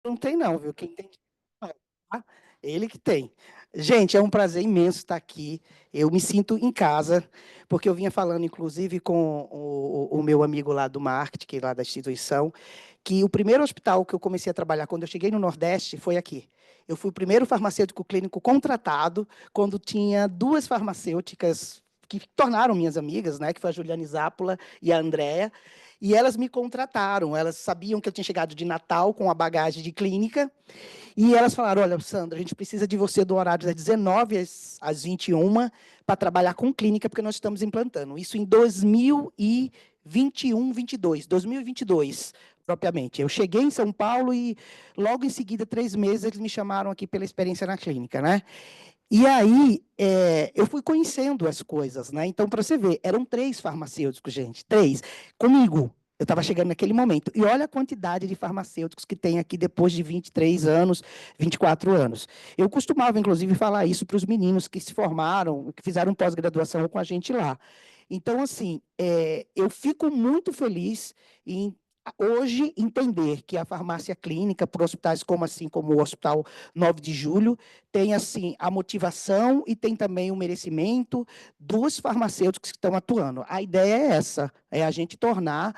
Não tem não, viu? Quem tem, tá? Ele que tem. Gente, é um prazer imenso estar aqui. Eu me sinto em casa, porque eu vinha falando, inclusive, com o meu amigo lá do marketing, lá da instituição, que o primeiro hospital que eu comecei a trabalhar quando eu cheguei no Nordeste foi aqui. Eu fui o primeiro farmacêutico clínico contratado quando tinha duas farmacêuticas que tornaram minhas amigas, né, que foi a Juliane Zápula e a Andréa, e elas me contrataram. Elas sabiam que eu tinha chegado de Natal com a bagagem de clínica, e elas falaram: olha, Sandra, a gente precisa de você do horário das 19 às 21 para trabalhar com clínica, porque nós estamos implantando. Isso em 2021, 22, 2022, propriamente. Eu cheguei em São Paulo e, logo em seguida, 3 meses, eles me chamaram aqui pela experiência na clínica, né? E aí, eu fui conhecendo as coisas, né? Então, para você ver, eram 3 farmacêuticos, gente, 3, comigo. Eu estava chegando naquele momento. E olha a quantidade de farmacêuticos que tem aqui depois de 23 anos, 24 anos. Eu costumava, inclusive, falar isso para os meninos que se formaram, que fizeram pós-graduação com a gente lá. Então, assim, eu fico muito feliz em hoje entender que a farmácia clínica, para hospitais como o Hospital 9 de Julho, tem assim a motivação e tem também o merecimento dos farmacêuticos que estão atuando. A ideia é essa, é a gente tornar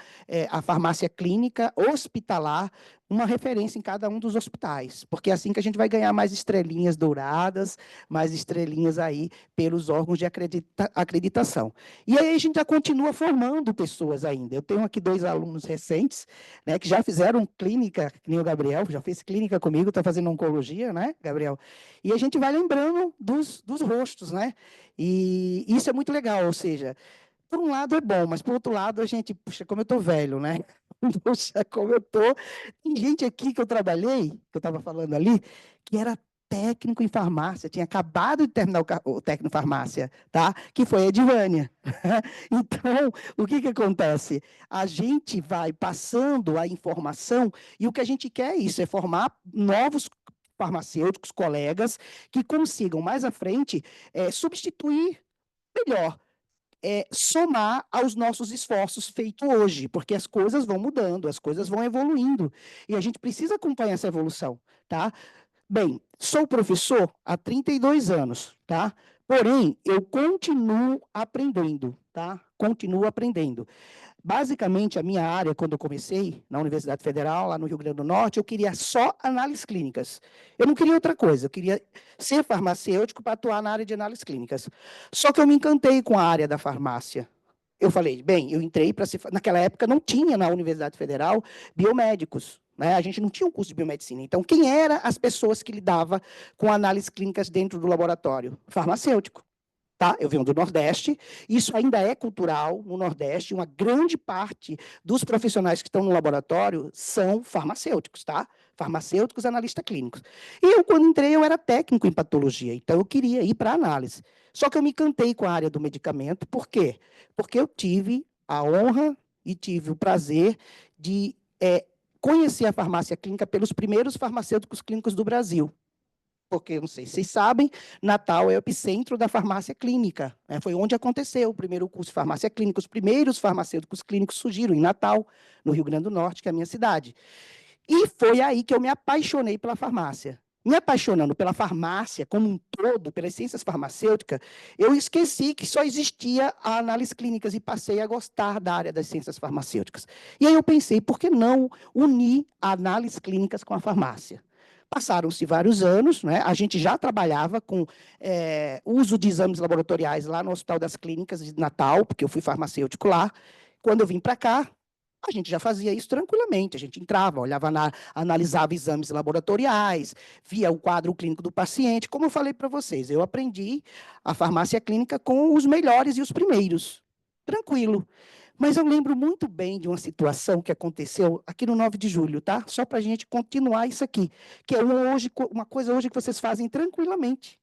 a farmácia clínica hospitalar uma referência em cada um dos hospitais, porque é assim que a gente vai ganhar mais estrelinhas douradas, mais estrelinhas aí pelos órgãos de acreditação. E aí a gente já continua formando pessoas ainda. Eu tenho aqui 2 alunos recentes, né, que já fizeram clínica, que nem o Gabriel, já fez clínica comigo, está fazendo oncologia, né, Gabriel? E a gente vai lembrando dos rostos, né? E isso é muito legal, ou seja, por um lado é bom, mas por outro lado a gente, puxa, como eu estou velho, né? Puxa, como eu estou. Tem gente aqui que eu trabalhei, que eu estava falando ali, que era técnico em farmácia, tinha acabado de terminar o técnico em farmácia, tá? Que foi a Edivânia. Então, o que que acontece? A gente vai passando a informação e o que a gente quer é isso, é formar novos farmacêuticos, colegas, que consigam mais à frente substituir melhor, somar aos nossos esforços feitos hoje, porque as coisas vão mudando, as coisas vão evoluindo, e a gente precisa acompanhar essa evolução, tá? Bem, sou professor há 32 anos, tá? Porém, eu continuo aprendendo, tá? Continuo aprendendo. Basicamente, a minha área, quando eu comecei na Universidade Federal, lá no Rio Grande do Norte, eu queria só análises clínicas. Eu não queria outra coisa, eu queria ser farmacêutico para atuar na área de análises clínicas. Só que eu me encantei com a área da farmácia. Eu falei, bem, eu entrei para ser. Naquela época não tinha na Universidade Federal biomédicos. Né? A gente não tinha um curso de biomedicina. Então, quem eram as pessoas que lidavam com análises clínicas dentro do laboratório? Farmacêutico. Tá? Eu venho do Nordeste, isso ainda é cultural no Nordeste, uma grande parte dos profissionais que estão no laboratório são farmacêuticos, tá? Farmacêuticos, analistas clínicos. E eu, quando entrei, eu era técnico em patologia, então eu queria ir para a análise. Só que eu me encantei com a área do medicamento, por quê? Porque eu tive a honra e tive o prazer de conhecer a farmácia clínica pelos primeiros farmacêuticos clínicos do Brasil, porque, não sei se vocês sabem, Natal é o epicentro da farmácia clínica. Né? Foi onde aconteceu o primeiro curso de farmácia clínica. Os primeiros farmacêuticos clínicos surgiram em Natal, no Rio Grande do Norte, que é a minha cidade. E foi aí que eu me apaixonei pela farmácia. Me apaixonando pela farmácia como um todo, pelas ciências farmacêuticas, eu esqueci que só existia a análise clínicas e passei a gostar da área das ciências farmacêuticas. E aí eu pensei, por que não unir a análise clínicas com a farmácia? Passaram-se vários anos, né? A gente já trabalhava com uso de exames laboratoriais lá no Hospital das Clínicas de Natal, porque eu fui farmacêutico lá. Quando eu vim para cá, a gente já fazia isso tranquilamente. A gente entrava, olhava, analisava exames laboratoriais, via o quadro clínico do paciente. Como eu falei para vocês, eu aprendi a farmácia clínica com os melhores e os primeiros. Tranquilo. Mas eu lembro muito bem de uma situação que aconteceu aqui no 9 de julho, tá? Só para a gente continuar isso aqui, que é uma coisa hoje que vocês fazem tranquilamente.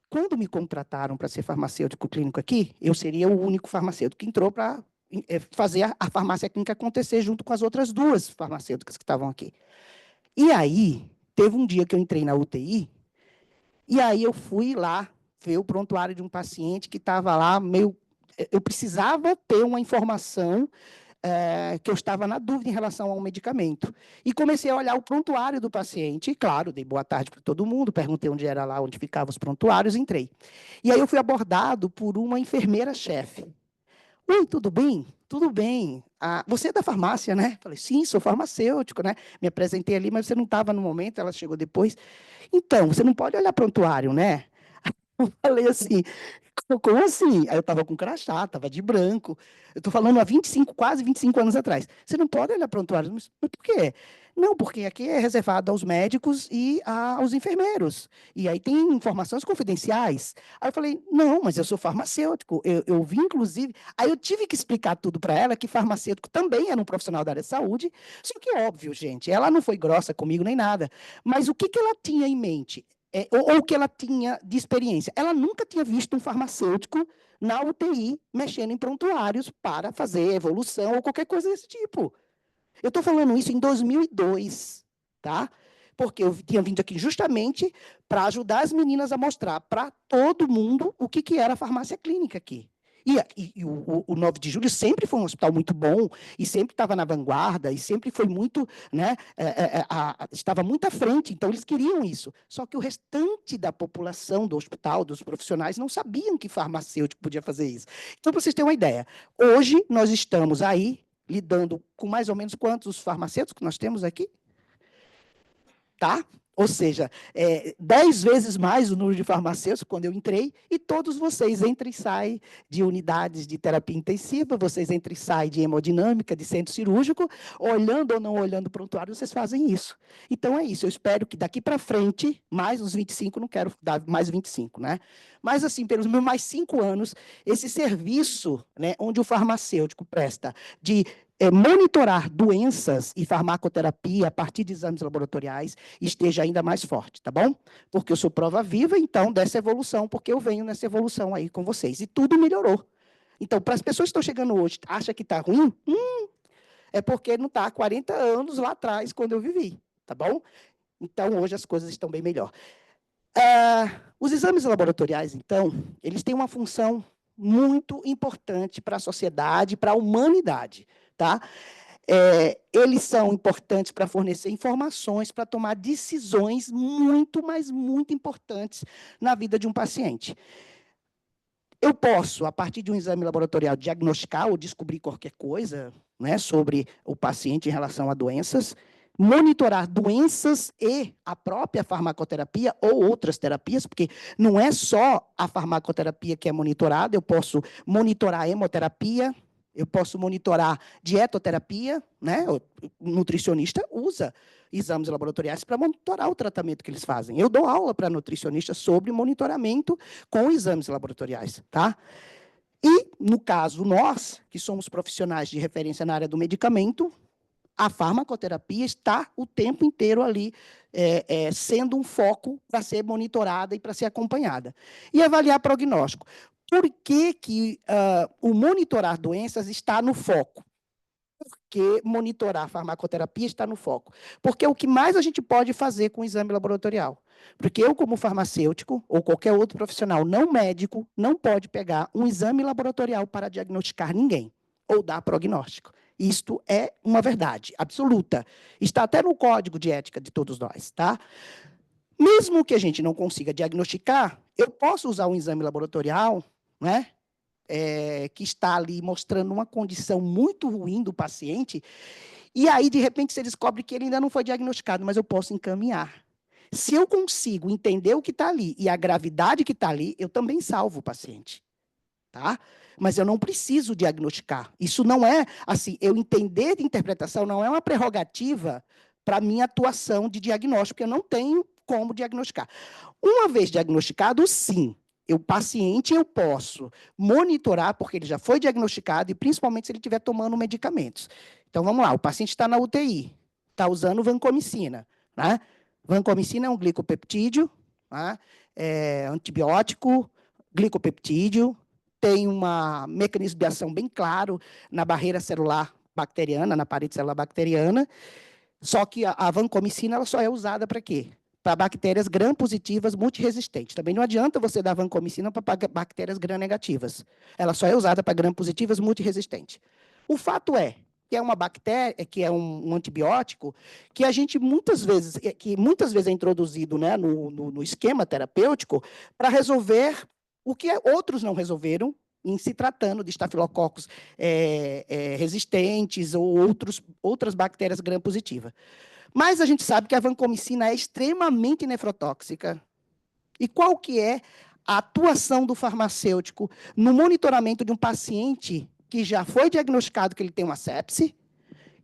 Quando me contrataram para ser farmacêutico clínico aqui, eu seria o único farmacêutico que entrou para fazer a farmácia clínica acontecer junto com as outras 2 farmacêuticas que estavam aqui. E aí, teve um dia que eu entrei na UTI, e aí eu fui lá ver o prontuário de um paciente que estava lá meio. Eu precisava ter uma informação que eu estava na dúvida em relação ao medicamento. E comecei a olhar o prontuário do paciente, e claro, dei boa tarde para todo mundo, perguntei onde era lá, onde ficavam os prontuários, entrei. E aí eu fui abordado por uma enfermeira-chefe. Oi, tudo bem? Tudo bem. Ah, você é da farmácia, né? Falei, sim, sou farmacêutico, né? Me apresentei ali, mas você não estava no momento, ela chegou depois. Então, você não pode olhar prontuário, né? Eu falei assim, como assim? Aí eu estava com crachá, estava de branco. Eu estou falando há 25, quase 25 anos atrás. Você não pode olhar prontuário. Mas por quê? Não, porque aqui é reservado aos médicos e aos enfermeiros. E aí tem informações confidenciais. Aí eu falei, não, mas eu sou farmacêutico. Eu vi, inclusive... Aí eu tive que explicar tudo para ela, que farmacêutico também era um profissional da área de saúde. Só que, óbvio, gente, ela não foi grossa comigo nem nada. Mas o que ela tinha em mente? Ou o que ela tinha de experiência. Ela nunca tinha visto um farmacêutico na UTI mexendo em prontuários para fazer evolução ou qualquer coisa desse tipo. Eu estou falando isso em 2002, tá? Porque eu tinha vindo aqui justamente para ajudar as meninas a mostrar para todo mundo o que era a farmácia clínica aqui. E o 9 de julho sempre foi um hospital muito bom, e sempre estava na vanguarda, e sempre foi muito, né, estava muito à frente, então eles queriam isso. Só que o restante da população do hospital, dos profissionais, não sabiam que farmacêutico podia fazer isso. Então, para vocês terem uma ideia, hoje nós estamos aí lidando com mais ou menos quantos farmacêuticos que nós temos aqui? Tá? Ou seja, 10 vezes mais o número de farmacêuticos quando eu entrei, e todos vocês entram e saem de unidades de terapia intensiva, vocês entram e saem de hemodinâmica, de centro cirúrgico, olhando ou não olhando o prontuário, vocês fazem isso. Então, é isso. Eu espero que daqui para frente, mais uns 25, não quero dar mais 25, né? Mas, assim, pelos meus mais 5 anos, esse serviço, né, onde o farmacêutico presta de monitorar doenças e farmacoterapia a partir de exames laboratoriais esteja ainda mais forte, tá bom? Porque eu sou prova viva, então, dessa evolução, porque eu venho nessa evolução aí com vocês. E tudo melhorou. Então, para as pessoas que estão chegando hoje, acham que está ruim? É porque não está há 40 anos lá atrás, quando eu vivi, tá bom? Então, hoje as coisas estão bem melhor. Os exames laboratoriais, então, eles têm uma função muito importante para a sociedade, para a humanidade, tá? Eles são importantes para fornecer informações, para tomar decisões muito, mas muito importantes na vida de um paciente. Eu posso, a partir de um exame laboratorial, diagnosticar ou descobrir qualquer coisa, né, sobre o paciente em relação a doenças, monitorar doenças e a própria farmacoterapia ou outras terapias, porque não é só a farmacoterapia que é monitorada, eu posso monitorar a hemoterapia, eu posso monitorar dietoterapia, né? O nutricionista usa exames laboratoriais para monitorar o tratamento que eles fazem. Eu dou aula para nutricionistas sobre monitoramento com exames laboratoriais, tá? E, no caso, nós, que somos profissionais de referência na área do medicamento, a farmacoterapia está o tempo inteiro ali, sendo um foco para ser monitorada e para ser acompanhada. E avaliar prognóstico. Por que o monitorar doenças está no foco? Porque monitorar farmacoterapia está no foco. Porque é o que mais a gente pode fazer com o exame laboratorial. Porque eu, como farmacêutico, ou qualquer outro profissional não médico, não pode pegar um exame laboratorial para diagnosticar ninguém, ou dar prognóstico. Isto é uma verdade absoluta. Está até no código de ética de todos nós, tá? Mesmo que a gente não consiga diagnosticar, eu posso usar um exame laboratorial, né, que está ali mostrando uma condição muito ruim do paciente, e aí, de repente, você descobre que ele ainda não foi diagnosticado, mas eu posso encaminhar. Se eu consigo entender o que está ali e a gravidade que está ali, eu também salvo o paciente. Tá? Mas eu não preciso diagnosticar. Isso não é, assim, eu entender de interpretação não é uma prerrogativa para a minha atuação de diagnóstico, porque eu não tenho como diagnosticar. Uma vez diagnosticado, sim, o paciente eu posso monitorar, porque ele já foi diagnosticado, e principalmente se ele estiver tomando medicamentos. Então, vamos lá, o paciente está na UTI, está usando vancomicina. Né? Vancomicina é um glicopeptídeo, né? Antibiótico, glicopeptídeo, tem um mecanismo de ação bem claro na barreira celular bacteriana, na parede celular bacteriana, só que a vancomicina ela só é usada para quê? Para bactérias gram-positivas multiresistentes. Também não adianta você dar vancomicina para bactérias gram-negativas. Ela só é usada para gram-positivas multiresistentes. O fato é que é uma bactéria, que é um antibiótico, que a gente muitas vezes é introduzido, né, no esquema terapêutico para resolver o que outros não resolveram, em se tratando de estafilococos resistentes ou outras bactérias gram-positivas. Mas a gente sabe que a vancomicina é extremamente nefrotóxica. E qual que é a atuação do farmacêutico no monitoramento de um paciente que já foi diagnosticado que ele tem uma sepse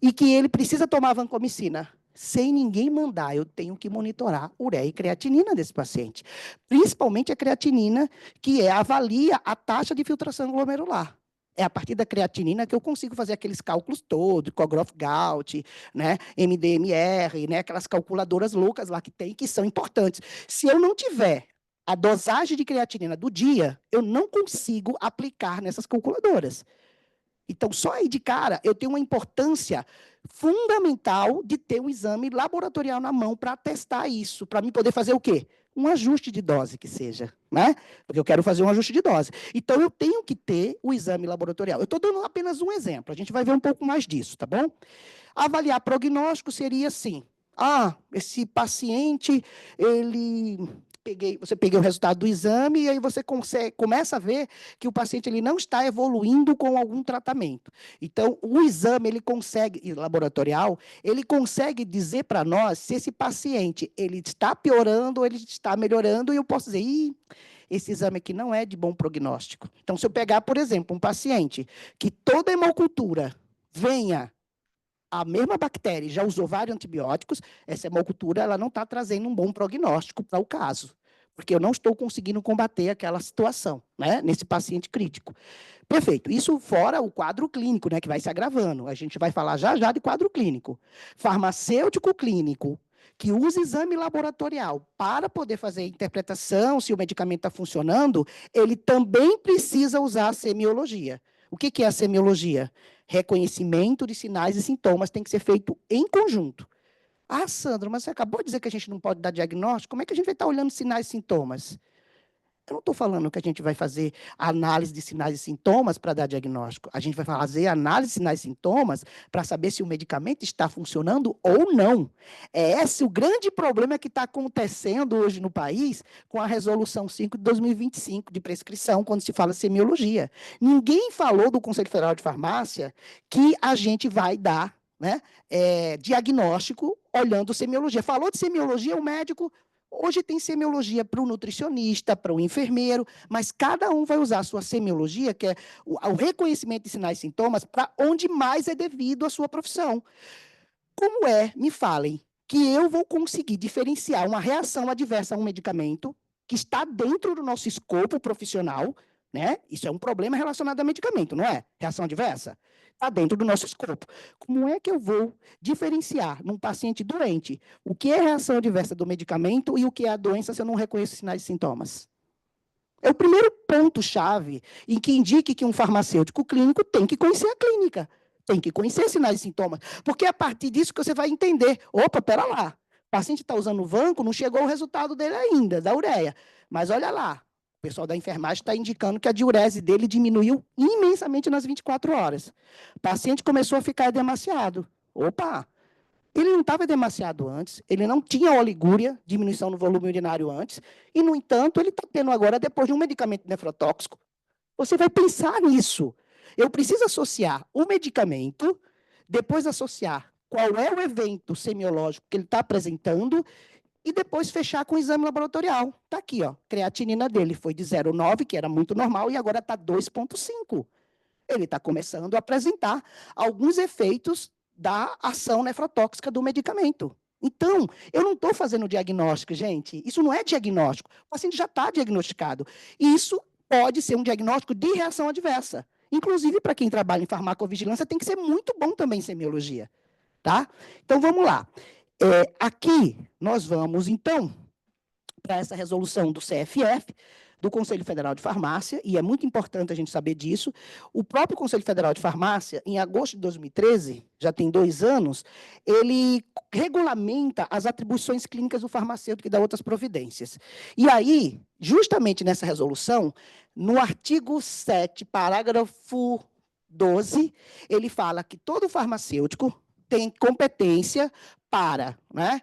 e que ele precisa tomar vancomicina? Sem ninguém mandar, eu tenho que monitorar ureia e creatinina desse paciente. Principalmente a creatinina, que avalia a taxa de filtração glomerular. É a partir da creatinina que eu consigo fazer aqueles cálculos todos, Cogroff-Gault, né, MDMR, né, aquelas calculadoras loucas lá que tem, que são importantes. Se eu não tiver a dosagem de creatinina do dia, eu não consigo aplicar nessas calculadoras. Então, só aí de cara, eu tenho uma importância fundamental de ter um exame laboratorial na mão para testar isso, para mim poder fazer o quê? Um ajuste de dose, que seja, né? Porque eu quero fazer um ajuste de dose. Então, eu tenho que ter o exame laboratorial. Eu estou dando apenas um exemplo, a gente vai ver um pouco mais disso, tá bom? Avaliar prognóstico seria assim, esse paciente, você pega o resultado do exame e aí você começa a ver que o paciente ele não está evoluindo com algum tratamento. Então, o exame laboratorial, ele consegue dizer para nós se esse paciente ele está piorando ou ele está melhorando, e eu posso dizer, esse exame aqui não é de bom prognóstico. Então, se eu pegar, por exemplo, um paciente que toda hemocultura venha a mesma bactéria já usou vários antibióticos, essa hemocultura ela não está trazendo um bom prognóstico para o caso, porque eu não estou conseguindo combater aquela situação, né, nesse paciente crítico. Perfeito. Isso fora o quadro clínico, né, que vai se agravando. A gente vai falar já de quadro clínico. Farmacêutico clínico, que usa exame laboratorial para poder fazer a interpretação se o medicamento está funcionando, ele também precisa usar a semiologia. O que é a semiologia? Reconhecimento de sinais e sintomas tem que ser feito em conjunto. Sandra, mas você acabou de dizer que a gente não pode dar diagnóstico, como é que a gente vai estar olhando sinais e sintomas? Eu não estou falando que a gente vai fazer análise de sinais e sintomas para dar diagnóstico. A gente vai fazer análise de sinais e sintomas para saber se o medicamento está funcionando ou não. É esse o grande problema que está acontecendo hoje no país com a Resolução 5 de 2025 de prescrição, quando se fala semiologia. Ninguém falou do Conselho Federal de Farmácia que a gente vai dar, né, diagnóstico olhando semiologia. Falou de semiologia, o médico... Hoje tem semiologia para o nutricionista, para o enfermeiro, mas cada um vai usar a sua semiologia, que é o reconhecimento de sinais e sintomas, para onde mais é devido à sua profissão. Como me falem, que eu vou conseguir diferenciar uma reação adversa a um medicamento que está dentro do nosso escopo profissional, né? Isso é um problema relacionado a medicamento, não é? Reação adversa? Está dentro do nosso escopo. Como é que eu vou diferenciar num paciente doente o que é reação adversa do medicamento e o que é a doença se eu não reconheço sinais e sintomas? É o primeiro ponto-chave em que indique que um farmacêutico clínico tem que conhecer a clínica, tem que conhecer sinais e sintomas, porque é a partir disso que você vai entender, opa, pera lá, o paciente está usando o vanco, não chegou o resultado dele ainda, da ureia, mas olha lá, o pessoal da enfermagem está indicando que a diurese dele diminuiu imensamente nas 24 horas. O paciente começou a ficar demasiado. Opa! Ele não estava demasiado antes, ele não tinha oligúria, diminuição no volume urinário antes, e, no entanto, ele está tendo agora, depois de um medicamento nefrotóxico. Você vai pensar nisso. Eu preciso associar o medicamento, depois associar qual é o evento semiológico que ele está apresentando, e depois fechar com o exame laboratorial. Está aqui, ó, creatinina dele foi de 0,9, que era muito normal, e agora está 2,5. Ele está começando a apresentar alguns efeitos da ação nefrotóxica do medicamento. Então, eu não estou fazendo diagnóstico, gente. Isso não é diagnóstico. O paciente já está diagnosticado. E isso pode ser um diagnóstico de reação adversa. Inclusive, para quem trabalha em farmacovigilância, tem que ser muito bom também em semiologia. Tá? Então, vamos lá. Aqui, nós vamos, então, para essa resolução do CFF, do Conselho Federal de Farmácia, e é muito importante a gente saber disso. O próprio Conselho Federal de Farmácia, em agosto de 2013, já tem 2 anos, ele regulamenta as atribuições clínicas do farmacêutico e dá outras providências. E aí, justamente nessa resolução, no artigo 7, parágrafo 12, ele fala que todo farmacêutico tem competência para, né,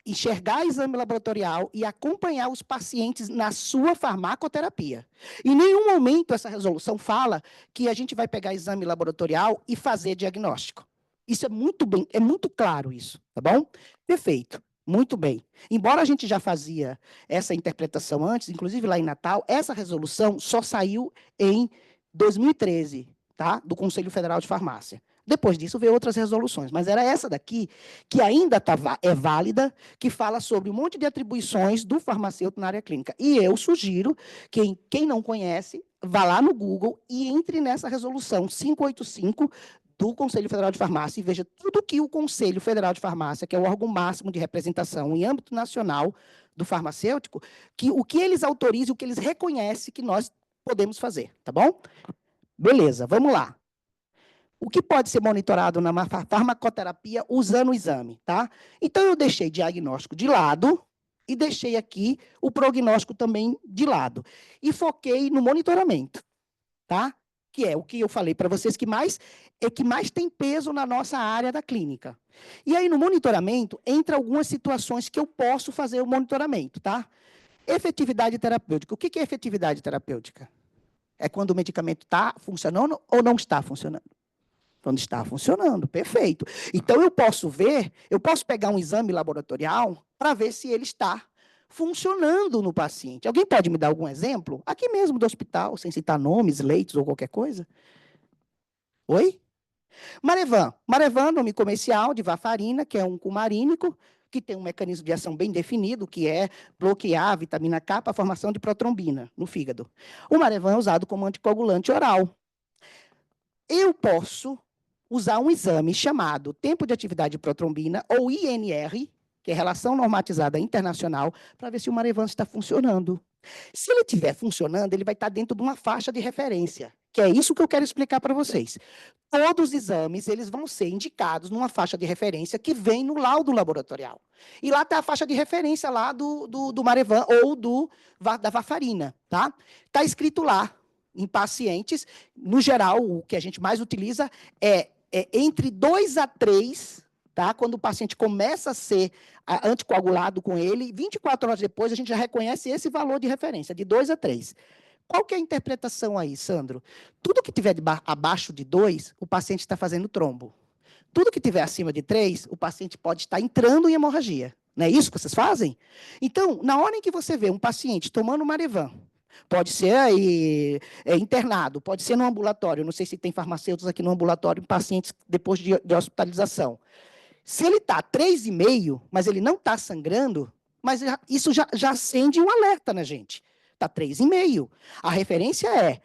enxergar exame laboratorial e acompanhar os pacientes na sua farmacoterapia. Em nenhum momento essa resolução fala que a gente vai pegar exame laboratorial e fazer diagnóstico. Isso é muito claro isso, tá bom? Perfeito. Muito bem. Embora a gente já fazia essa interpretação antes, inclusive lá em Natal, essa resolução só saiu em 2013, tá? Do Conselho Federal de Farmácia. Depois disso veio outras resoluções, mas era essa daqui, que ainda é válida, que fala sobre um monte de atribuições do farmacêutico na área clínica. E eu sugiro que quem não conhece, vá lá no Google e entre nessa resolução 585 do Conselho Federal de Farmácia e veja tudo que o Conselho Federal de Farmácia, que é o órgão máximo de representação em âmbito nacional do farmacêutico, o que eles autorizam, o que eles reconhecem que nós podemos fazer, tá bom? Beleza, vamos lá. O que pode ser monitorado na farmacoterapia usando o exame, tá? Então, eu deixei diagnóstico de lado e deixei aqui o prognóstico também de lado. E foquei no monitoramento, tá? Que é o que eu falei para vocês que mais tem peso na nossa área da clínica. E aí, no monitoramento, entra algumas situações que eu posso fazer o monitoramento, tá? Efetividade terapêutica. O que é efetividade terapêutica? É quando o medicamento está funcionando ou não está funcionando? Quando está funcionando, perfeito. Então, eu posso pegar um exame laboratorial para ver se ele está funcionando no paciente. Alguém pode me dar algum exemplo? Aqui mesmo do hospital, sem citar nomes, leitos ou qualquer coisa? Oi? Marevan. Marevan, nome comercial de varfarina, que é um cumarínico, que tem um mecanismo de ação bem definido, que é bloquear a vitamina K para a formação de protrombina no fígado. O Marevan é usado como anticoagulante oral. Eu posso usar um exame chamado tempo de atividade de protrombina, ou INR, que é Relação Normatizada Internacional, para ver se o Marevan está funcionando. Se ele estiver funcionando, ele vai estar dentro de uma faixa de referência, que é isso que eu quero explicar para vocês. Todos os exames, eles vão ser indicados numa faixa de referência que vem no laudo laboratorial. E lá está a faixa de referência lá do Marevan ou da varfarina, tá? Está escrito lá, em pacientes, no geral, o que a gente mais utiliza é entre 2 a 3, tá? Quando o paciente começa a ser anticoagulado com ele, 24 horas depois, a gente já reconhece esse valor de referência, de 2 a 3. Qual que é a interpretação aí, Sandro? Tudo que tiver abaixo de 2, o paciente está fazendo trombo. Tudo que tiver acima de 3, o paciente pode estar entrando em hemorragia. Não é isso que vocês fazem? Então, na hora em que você vê um paciente tomando Marevan, pode ser aí, internado, pode ser no ambulatório, não sei se tem farmacêuticos aqui no ambulatório, pacientes depois de hospitalização. Se ele está 3,5, mas ele não está sangrando, mas isso já acende um alerta na gente. Está 3,5. A referência é,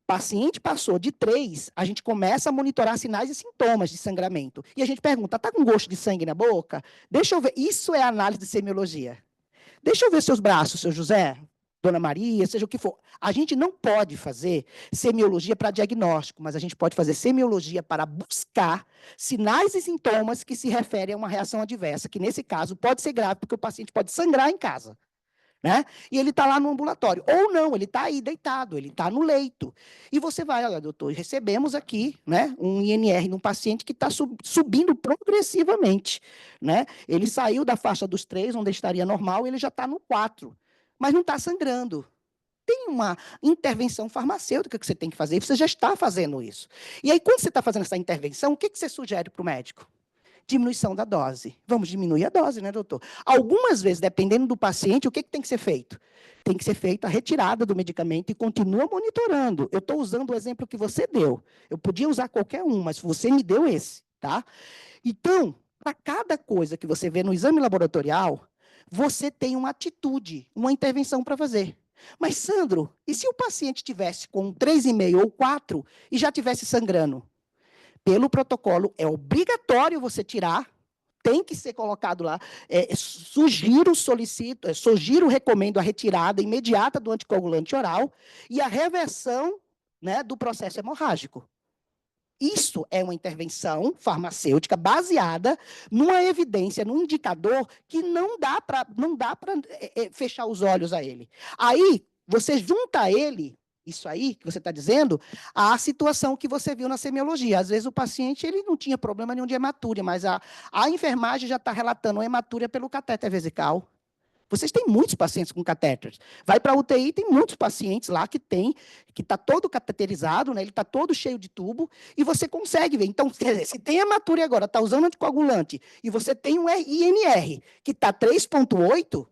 paciente passou de 3, a gente começa a monitorar sinais e sintomas de sangramento. E a gente pergunta, está com gosto de sangue na boca? Deixa eu ver, isso é análise de semiologia. Deixa eu ver seus braços, seu José, Dona Maria, seja o que for. A gente não pode fazer semiologia para diagnóstico, mas a gente pode fazer semiologia para buscar sinais e sintomas que se referem a uma reação adversa, que nesse caso pode ser grave, porque o paciente pode sangrar em casa, né? E ele está lá no ambulatório. Ou não, ele está aí deitado, ele está no leito. E você vai, olha, doutor, recebemos aqui, né, um INR num paciente que está subindo progressivamente, né? Ele saiu da faixa dos 3, onde estaria normal, e ele já está no 4. Mas não está sangrando. Tem uma intervenção farmacêutica que você tem que fazer, e você já está fazendo isso. E aí, quando você está fazendo essa intervenção, o que você sugere para o médico? Diminuição da dose. Vamos diminuir a dose, né, doutor? Algumas vezes, dependendo do paciente, o que tem que ser feito? Tem que ser feita a retirada do medicamento e continua monitorando. Eu estou usando o exemplo que você deu. Eu podia usar qualquer um, mas você me deu esse, tá? Então, para cada coisa que você vê no exame laboratorial, você tem uma atitude, uma intervenção para fazer. Mas, Sandro, e se o paciente tivesse com 3,5 ou 4 e já tivesse sangrando? Pelo protocolo, é obrigatório você tirar, tem que ser colocado lá, sugiro, recomendo a retirada imediata do anticoagulante oral e a reversão, né, do processo hemorrágico. Isso é uma intervenção farmacêutica baseada numa evidência, num indicador que não dá para fechar os olhos a ele. Aí, você junta ele isso aí que você está dizendo, a situação que você viu na semiologia. Às vezes o paciente ele não tinha problema nenhum de hematúria, mas a enfermagem já está relatando hematúria pelo catéter vesical. Vocês têm muitos pacientes com catéteres. Vai para a UTI, tem muitos pacientes lá que está todo cateterizado, né? Ele está todo cheio de tubo, e você consegue ver. Então, quer dizer, se tem hematúria agora, está usando anticoagulante, e você tem um INR que está 3,8,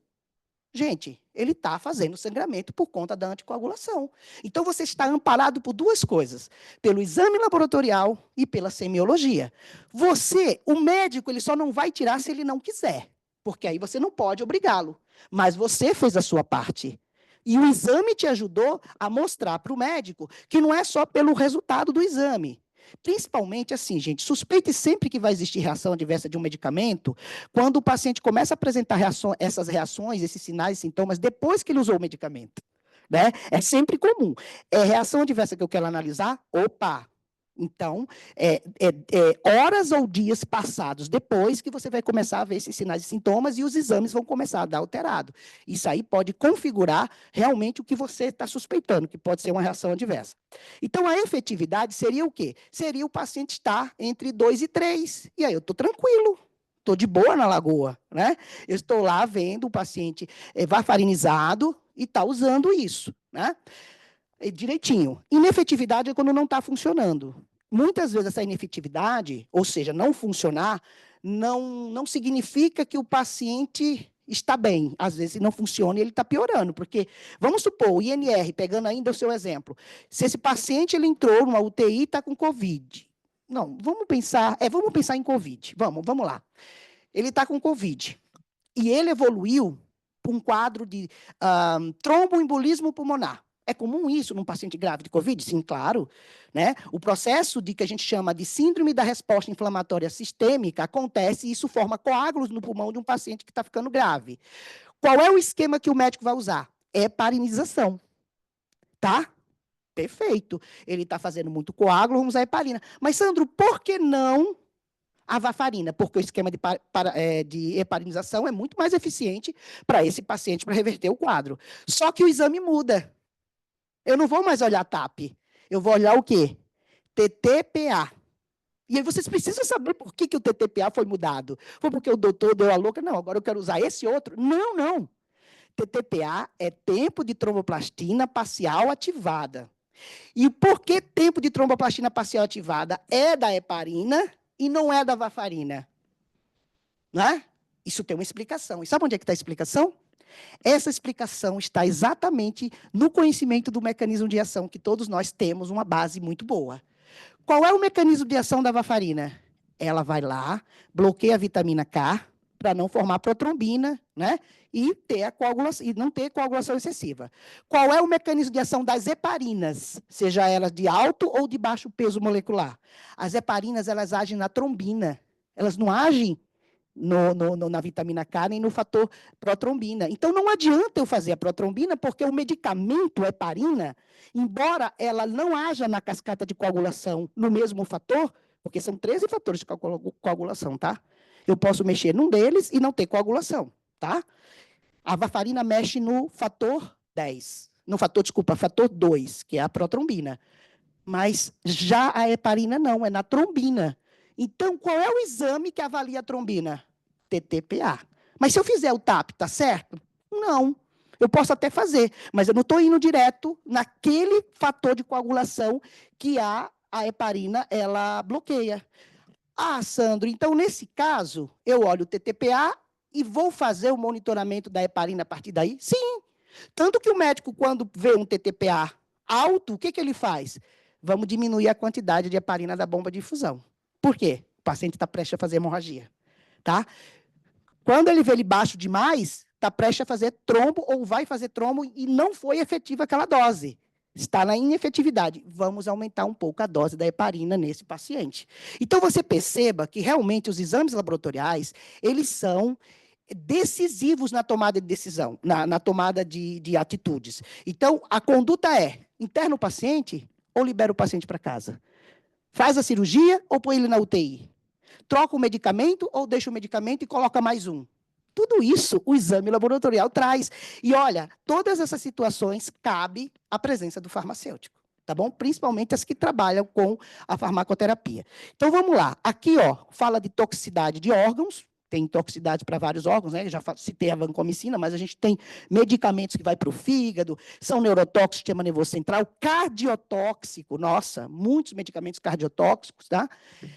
gente, ele está fazendo sangramento por conta da anticoagulação. Então, você está amparado por duas coisas, pelo exame laboratorial e pela semiologia. Você, o médico, ele só não vai tirar se ele não quiser, porque aí você não pode obrigá-lo. Mas você fez a sua parte. E o exame te ajudou a mostrar para o médico que não é só pelo resultado do exame. Principalmente assim, gente, suspeite sempre que vai existir reação adversa de um medicamento quando o paciente começa a apresentar essas reações, esses sinais e sintomas, depois que ele usou o medicamento. Né? É sempre comum. É reação adversa que eu quero analisar? Opa! Então, horas ou dias passados depois que você vai começar a ver esses sinais e sintomas e os exames vão começar a dar alterado. Isso aí pode configurar realmente o que você está suspeitando, que pode ser uma reação adversa. Então, a efetividade seria o quê? Seria o paciente estar entre 2 e 3. E aí eu estou tranquilo. Estou de boa na lagoa, né? Eu estou lá vendo o paciente varfarinizado e está usando isso, né? Direitinho. Inefetividade é quando não está funcionando. Muitas vezes essa inefetividade, ou seja, não funcionar, não significa que o paciente está bem. Às vezes não funciona e ele está piorando, porque, vamos supor, o INR, pegando ainda o seu exemplo, se esse paciente ele entrou numa UTI e está com Covid. Não, vamos pensar em Covid. Vamos lá. Ele está com Covid. E ele evoluiu para um quadro de tromboembolismo pulmonar. É comum isso num paciente grave de Covid? Sim, claro. Né? O processo que a gente chama de síndrome da resposta inflamatória sistêmica acontece e isso forma coágulos no pulmão de um paciente que está ficando grave. Qual é o esquema que o médico vai usar? Heparinização. Tá? Perfeito. Ele está fazendo muito coágulo, vamos usar heparina. Mas, Sandro, por que não a varfarina? Porque o esquema de heparinização é muito mais eficiente para esse paciente, para reverter o quadro. Só que o exame muda. Eu não vou mais olhar TAP. Eu vou olhar o quê? TTPA. E aí vocês precisam saber por que o TTPA foi mudado. Foi porque o doutor deu a louca? Não, agora eu quero usar esse outro. Não. TTPA é tempo de tromboplastina parcial ativada. E por que tempo de tromboplastina parcial ativada é da heparina e não é da varfarina? Né? Isso tem uma explicação. E sabe onde é que está a explicação? Essa explicação está exatamente no conhecimento do mecanismo de ação, que todos nós temos uma base muito boa. Qual é o mecanismo de ação da varfarina? Ela vai lá, bloqueia a vitamina K para não formar protrombina, né? E não ter coagulação excessiva. Qual é o mecanismo de ação das heparinas, seja elas de alto ou de baixo peso molecular? As heparinas, elas agem na trombina, elas não agem na vitamina K nem no fator protrombina. Então, não adianta eu fazer a protrombina, porque o medicamento heparina, embora ela não haja na cascata de coagulação no mesmo fator, porque são 13 fatores de coagulação, tá? Eu posso mexer num deles e não ter coagulação, tá? A varfarina mexe no fator 10, fator 2, que é a protrombina. Mas já a heparina não, é na trombina. Então, qual é o exame que avalia a trombina? TTPA. Mas se eu fizer o TAP, tá certo? Não. Eu posso até fazer, mas eu não estou indo direto naquele fator de coagulação que a heparina ela bloqueia. Ah, Sandro, então, nesse caso, eu olho o TTPA e vou fazer o monitoramento da heparina a partir daí? Sim. Tanto que o médico, quando vê um TTPA alto, o que ele faz? Vamos diminuir a quantidade de heparina da bomba de infusão. Por quê? O paciente está prestes a fazer hemorragia. Tá? Quando ele vê ele baixo demais, está prestes a fazer trombo ou vai fazer trombo e não foi efetiva aquela dose. Está na inefetividade. Vamos aumentar um pouco a dose da heparina nesse paciente. Então, você perceba que, realmente, os exames laboratoriais, eles são decisivos na tomada de decisão, na tomada de atitudes. Então, a conduta é, interna o paciente ou libera o paciente para casa? Faz a cirurgia ou põe ele na UTI? Troca o medicamento ou deixa o medicamento e coloca mais um? Tudo isso o exame laboratorial traz. E, olha, todas essas situações cabe a presença do farmacêutico, tá bom? Principalmente as que trabalham com a farmacoterapia. Então, vamos lá. Aqui, ó, fala de toxicidade de órgãos, tem toxicidade para vários órgãos, né? Eu já citei a vancomicina, mas a gente tem medicamentos que vai para o fígado, são neurotóxicos, sistema nervoso central, cardiotóxico, nossa, muitos medicamentos cardiotóxicos, tá?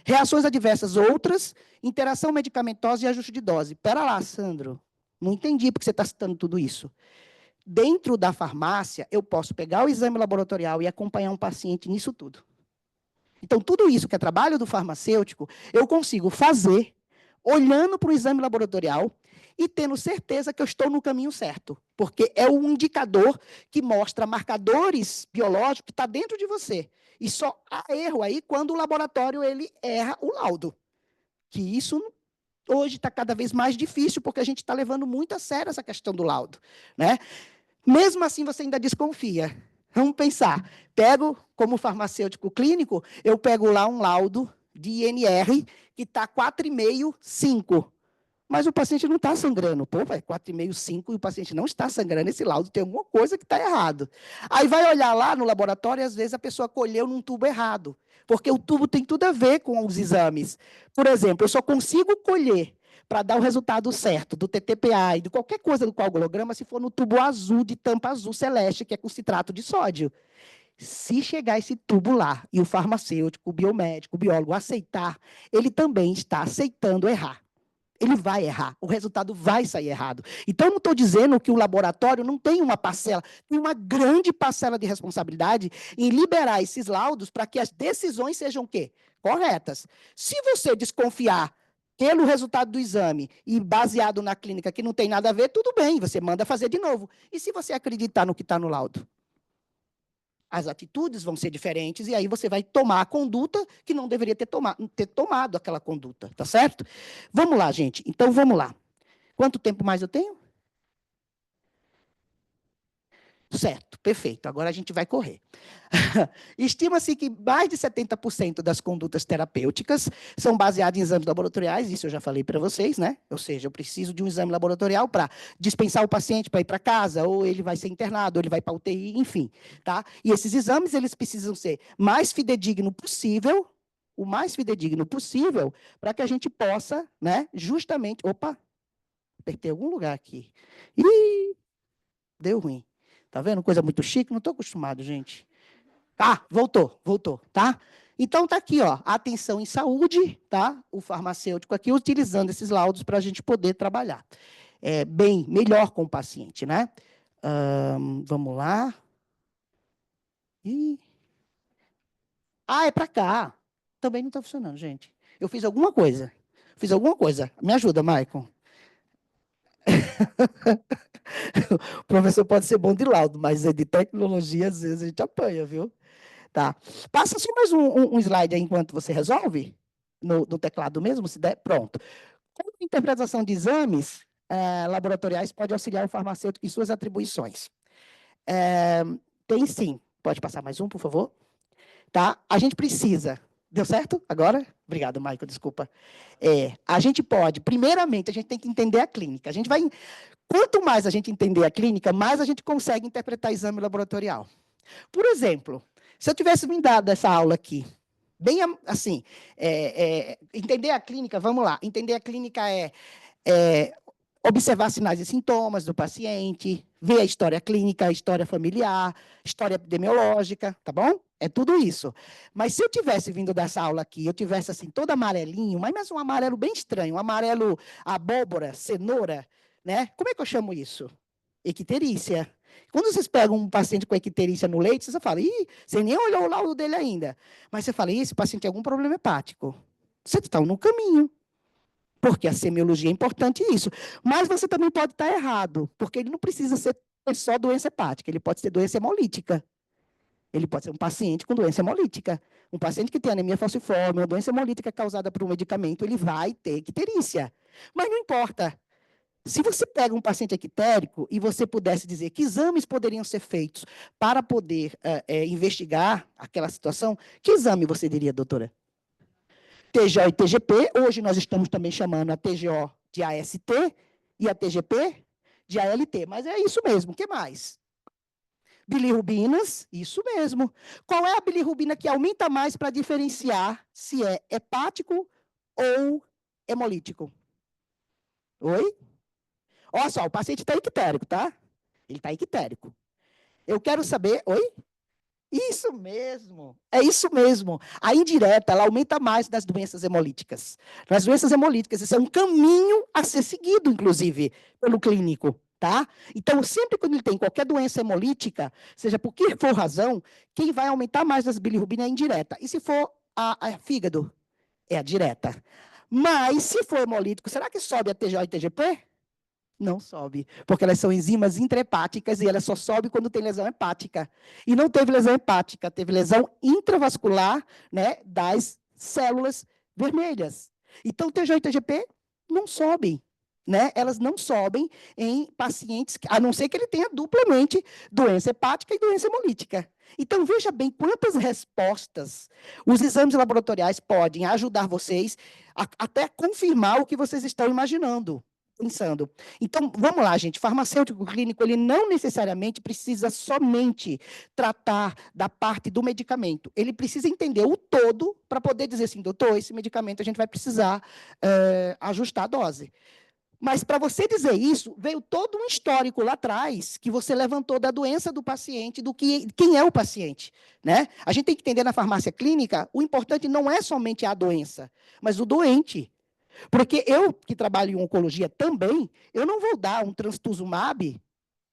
Reações adversas outras, interação medicamentosa e ajuste de dose. Pera lá, Sandro, não entendi porque você está citando tudo isso. Dentro da farmácia, eu posso pegar o exame laboratorial e acompanhar um paciente nisso tudo. Então, tudo isso que é trabalho do farmacêutico, eu consigo fazer olhando para o exame laboratorial e tendo certeza que eu estou no caminho certo, porque é um indicador que mostra marcadores biológicos que está dentro de você. E só há erro aí quando o laboratório ele erra o laudo. Que isso hoje está cada vez mais difícil, porque a gente está levando muito a sério essa questão do laudo, né? Mesmo assim, você ainda desconfia. Vamos pensar. Pego, como farmacêutico clínico, eu pego lá um laudo de INR que está 4,5, 5. Mas o paciente não está sangrando. Pô, é 4,5, 5 e o paciente não está sangrando. Esse laudo tem alguma coisa que está errado. Aí vai olhar lá no laboratório e, às vezes, a pessoa colheu num tubo errado. Porque o tubo tem tudo a ver com os exames. Por exemplo, eu só consigo colher para dar o resultado certo do TTPA e de qualquer coisa do coagulograma se for no tubo azul, de tampa azul celeste, que é com citrato de sódio. Se chegar esse tubo lá e o farmacêutico, o biomédico, o biólogo aceitar, ele também está aceitando errar. Ele vai errar, o resultado vai sair errado. Então, eu não estou dizendo que o laboratório não tem uma parcela, tem uma grande parcela de responsabilidade em liberar esses laudos para que as decisões sejam o quê? Corretas. Se você desconfiar pelo resultado do exame e baseado na clínica que não tem nada a ver, tudo bem, você manda fazer de novo. E se você acreditar no que está no laudo? As atitudes vão ser diferentes e aí você vai tomar a conduta que não deveria ter tomado aquela conduta, tá certo? Vamos lá, gente. Então, vamos lá. Quanto tempo mais eu tenho? Certo, perfeito. Agora a gente vai correr. Estima-se que mais de 70% das condutas terapêuticas são baseadas em exames laboratoriais, isso eu já falei para vocês, né? Ou seja, eu preciso de um exame laboratorial para dispensar o paciente para ir para casa, ou ele vai ser internado, ou ele vai para UTI, enfim, tá? E esses exames, eles precisam ser mais fidedigno possível, o mais fidedigno possível, para que a gente possa, né, justamente... Opa, apertei algum lugar aqui. Ih, deu ruim. Tá vendo? Coisa muito chique, não estou acostumado, gente. Ah, voltou, tá? Então, tá aqui, ó, atenção em saúde, tá? O farmacêutico aqui utilizando esses laudos para a gente poder trabalhar. Bem, melhor com o paciente, né? Vamos lá. É para cá. Também não está funcionando, gente. Eu fiz alguma coisa. Me ajuda, Maicon. O professor pode ser bom de laudo, mas de tecnologia, às vezes, a gente apanha, viu? Tá. Passa só mais um slide aí enquanto você resolve, no teclado mesmo, se der. Pronto. Como a interpretação de exames laboratoriais pode auxiliar o farmacêutico em suas atribuições? Tem sim. Pode passar mais um, por favor? Tá? A gente precisa... Deu certo agora? Obrigado, Michael, desculpa. A gente pode, primeiramente, a gente tem que entender a clínica. Quanto mais a gente entender a clínica, mais a gente consegue interpretar exame laboratorial. Por exemplo, se eu tivesse me dado essa aula aqui, bem assim, entender a clínica, vamos lá, entender a clínica observar sinais e sintomas do paciente, ver a história clínica, a história familiar, história epidemiológica, tá bom? É tudo isso. Mas se eu tivesse vindo dessa aula aqui, eu tivesse assim, todo amarelinho, mas um amarelo bem estranho, um amarelo abóbora, cenoura, né? Como é que eu chamo isso? Icterícia. Quando vocês pegam um paciente com icterícia no leite, você fala, você nem olhou o laudo dele ainda. Mas você fala, esse paciente tem algum problema hepático. Você está no caminho. Porque a semiologia é importante isso. Mas você também pode estar errado, porque ele não precisa ser só doença hepática, ele pode ser doença hemolítica. Ele pode ser um paciente com doença hemolítica. Um paciente que tem anemia falciforme, uma doença hemolítica causada por um medicamento, ele vai ter icterícia. Mas não importa. Se você pega um paciente ictérico e você pudesse dizer que exames poderiam ser feitos para poder investigar aquela situação, que exame você diria, doutora? TGO e TGP, hoje nós estamos também chamando a TGO de AST, E a TGP de ALT. Mas é isso mesmo. O que mais? Bilirrubinas, isso mesmo. Qual é a bilirrubina que aumenta mais para diferenciar se é hepático ou hemolítico? Oi? Olha só, o paciente está ictérico, tá? Ele está ictérico. Eu quero saber... Oi? Isso mesmo, é isso mesmo. A indireta, ela aumenta mais nas doenças hemolíticas. Nas doenças hemolíticas, esse é um caminho a ser seguido, inclusive, pelo clínico, tá? Então, sempre quando ele tem qualquer doença hemolítica, seja por que for razão, quem vai aumentar mais nas bilirrubina é a indireta. E se for a fígado, é a direta. Mas, se for hemolítico, será que sobe a TGO e TGP? Não sobe, porque elas são enzimas intrahepáticas e ela só sobe quando tem lesão hepática. E não teve lesão hepática, teve lesão intravascular, né, das células vermelhas. Então, TGO e TGP não sobem, né? Elas não sobem em pacientes, a não ser que ele tenha duplamente doença hepática e doença hemolítica. Então, veja bem quantas respostas os exames laboratoriais podem ajudar vocês a até confirmar o que vocês estão imaginando. Pensando. Então, vamos lá, gente. Farmacêutico clínico, ele não necessariamente precisa somente tratar da parte do medicamento. Ele precisa entender o todo para poder dizer assim, doutor, esse medicamento a gente vai precisar ajustar a dose. Mas, para você dizer isso, veio todo um histórico lá atrás que você levantou da doença do paciente, do que quem é o paciente. Né? A gente tem que entender na farmácia clínica, o importante não é somente a doença, mas o doente. Porque eu, que trabalho em oncologia também, eu não vou dar um trastuzumab.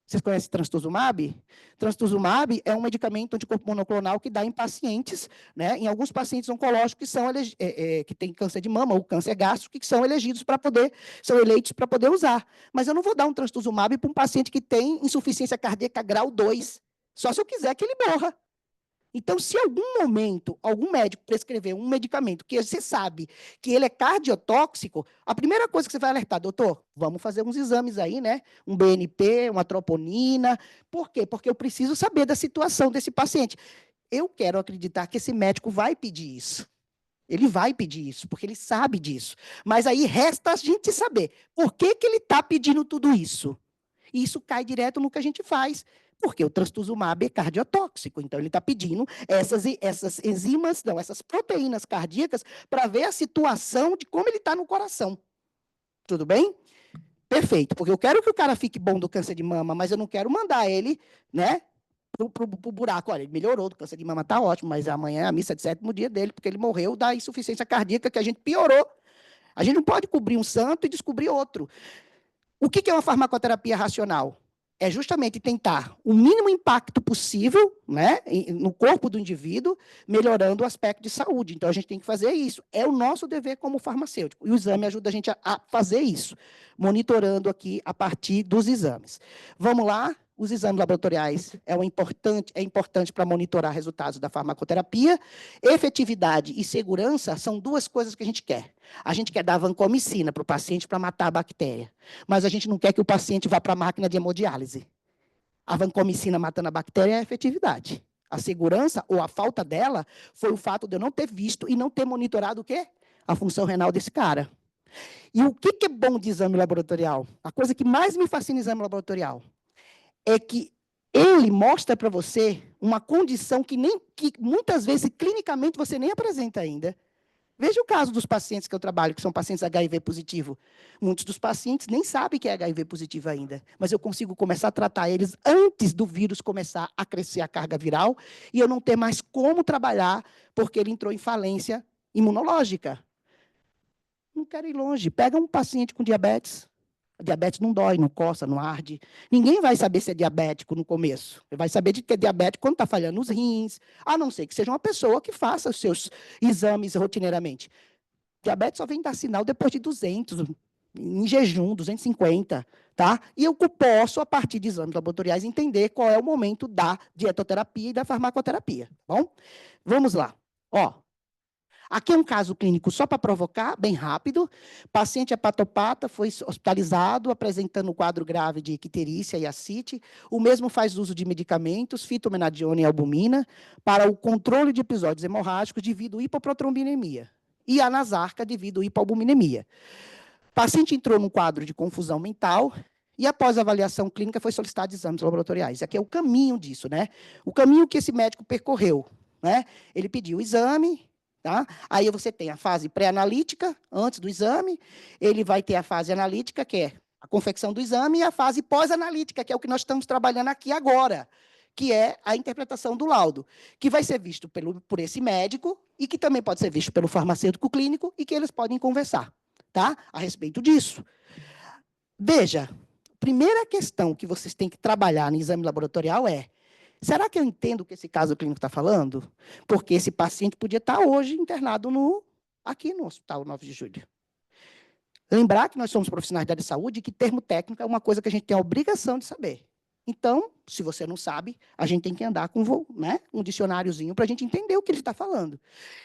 Vocês conhecem trastuzumab? Trastuzumab é um medicamento anticorpo monoclonal que dá em pacientes, né, em alguns pacientes oncológicos que são que têm câncer de mama ou câncer gástrico, que são eleitos para poder usar. Mas eu não vou dar um trastuzumab para um paciente que tem insuficiência cardíaca grau 2, só se eu quiser que ele morra. Então, se em algum momento algum médico prescrever um medicamento que você sabe que ele é cardiotóxico, a primeira coisa que você vai alertar, doutor, vamos fazer uns exames aí, né? Um BNP, uma troponina. Por quê? Porque eu preciso saber da situação desse paciente. Eu quero acreditar que esse médico vai pedir isso. Ele vai pedir isso, porque ele sabe disso. Mas aí resta a gente saber por que ele está pedindo tudo isso. E isso cai direto no que a gente faz, porque o trastuzumab é cardiotóxico. Então, ele está pedindo essas enzimas, não, essas proteínas cardíacas, para ver a situação de como ele está no coração. Tudo bem? Perfeito, porque eu quero que o cara fique bom do câncer de mama, mas eu não quero mandar ele, né, pro buraco. Olha, ele melhorou do câncer de mama, está ótimo, mas amanhã é a missa de 7º dia dele, porque ele morreu da insuficiência cardíaca que a gente piorou. A gente não pode cobrir um santo e descobrir outro. O que é uma farmacoterapia racional? É justamente tentar o mínimo impacto possível, né, no corpo do indivíduo, melhorando o aspecto de saúde. Então, a gente tem que fazer isso. É o nosso dever como farmacêutico. E o exame ajuda a gente a fazer isso, monitorando aqui a partir dos exames. Vamos lá? Os exames laboratoriais é importante para monitorar resultados da farmacoterapia. Efetividade e segurança são duas coisas que a gente quer. A gente quer dar vancomicina para o paciente para matar a bactéria, mas a gente não quer que o paciente vá para a máquina de hemodiálise. A vancomicina matando a bactéria é a efetividade. A segurança, ou a falta dela, foi o fato de eu não ter visto e não ter monitorado o quê? A função renal desse cara. E o que é bom de exame laboratorial? A coisa que mais me fascina em exame laboratorial é que ele mostra para você uma condição que muitas vezes, clinicamente, você nem apresenta ainda. Veja o caso dos pacientes que eu trabalho, que são pacientes HIV positivo. Muitos dos pacientes nem sabem que é HIV positivo ainda, mas eu consigo começar a tratar eles antes do vírus começar a crescer a carga viral e eu não ter mais como trabalhar porque ele entrou em falência imunológica. Não quero ir longe. Pega um paciente com diabetes. A diabetes não dói, não coça, não arde. Ninguém vai saber se é diabético no começo. Ele vai saber de que é diabético quando está falhando os rins, a não ser que seja uma pessoa que faça os seus exames rotineiramente. Diabetes só vem dar sinal depois de 200, em jejum, 250. Tá? E eu posso, a partir de exames laboratoriais, entender qual é o momento da dietoterapia e da farmacoterapia. Bom? Vamos lá. Ó, aqui é um caso clínico só para provocar, bem rápido. Paciente hepatopata foi hospitalizado, apresentando um quadro grave de icterícia e ascite. O mesmo faz uso de medicamentos, fitomenadiona e albumina, para o controle de episódios hemorrágicos devido à hipoprotrombinemia. E a nasarca devido à hipoalbuminemia. paciente entrou num quadro de confusão mental e, após a avaliação clínica, foi solicitado exames laboratoriais. Aqui é o caminho disso, né? O caminho que esse médico percorreu, né? Ele pediu o exame, tá? Aí você tem a fase pré-analítica, antes do exame, ele vai ter a fase analítica, que é a confecção do exame, e a fase pós-analítica, que é o que nós estamos trabalhando aqui agora, que é a interpretação do laudo, que vai ser visto por esse médico e que também pode ser visto pelo farmacêutico clínico e que eles podem conversar, tá? A respeito disso. Veja, a primeira questão que vocês têm que trabalhar no exame laboratorial é: será que eu entendo o que esse caso clínico está falando? Porque esse paciente podia estar hoje internado aqui no Hospital 9 de Julho. Lembrar que nós somos profissionais da área de saúde e que termo técnico é uma coisa que a gente tem a obrigação de saber. Então, se você não sabe, a gente tem que andar com um dicionáriozinho para a gente entender o que ele está falando.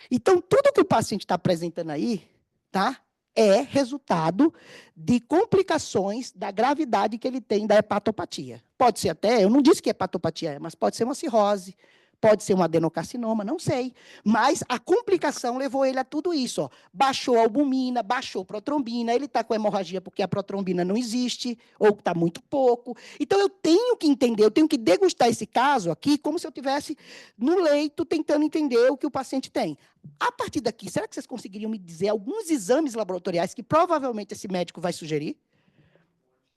Então, tudo que o paciente está apresentando aí, tá, é resultado de complicações da gravidade que ele tem da hepatopatia. Pode ser até, eu não disse que hepatopatia é, mas pode ser uma cirrose, pode ser um adenocarcinoma, não sei. Mas a complicação levou ele a tudo isso. Ó. Baixou a albumina, baixou a protrombina, ele está com hemorragia porque a protrombina não existe, ou está muito pouco. Então, eu tenho que entender, eu tenho que degustar esse caso aqui como se eu estivesse no leito tentando entender o que o paciente tem. A partir daqui, será que vocês conseguiriam me dizer alguns exames laboratoriais que provavelmente esse médico vai sugerir?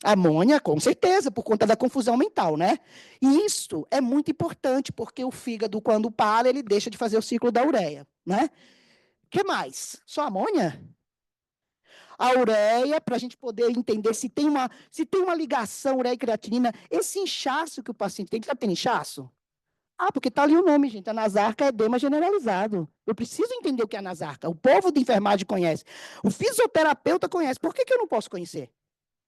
Amônia, com certeza, por conta da confusão mental, né? E isso é muito importante, porque o fígado, quando para, ele deixa de fazer o ciclo da ureia, né? O que mais? Só amônia? A ureia, para a gente poder entender se tem uma ligação ureia e creatinina, esse inchaço que o paciente tem, já tem inchaço? Ah, porque está ali o nome, gente. A nasarca é edema generalizado. Eu preciso entender o que é a nasarca. O povo de enfermagem conhece. O fisioterapeuta conhece. Por que eu não posso conhecer?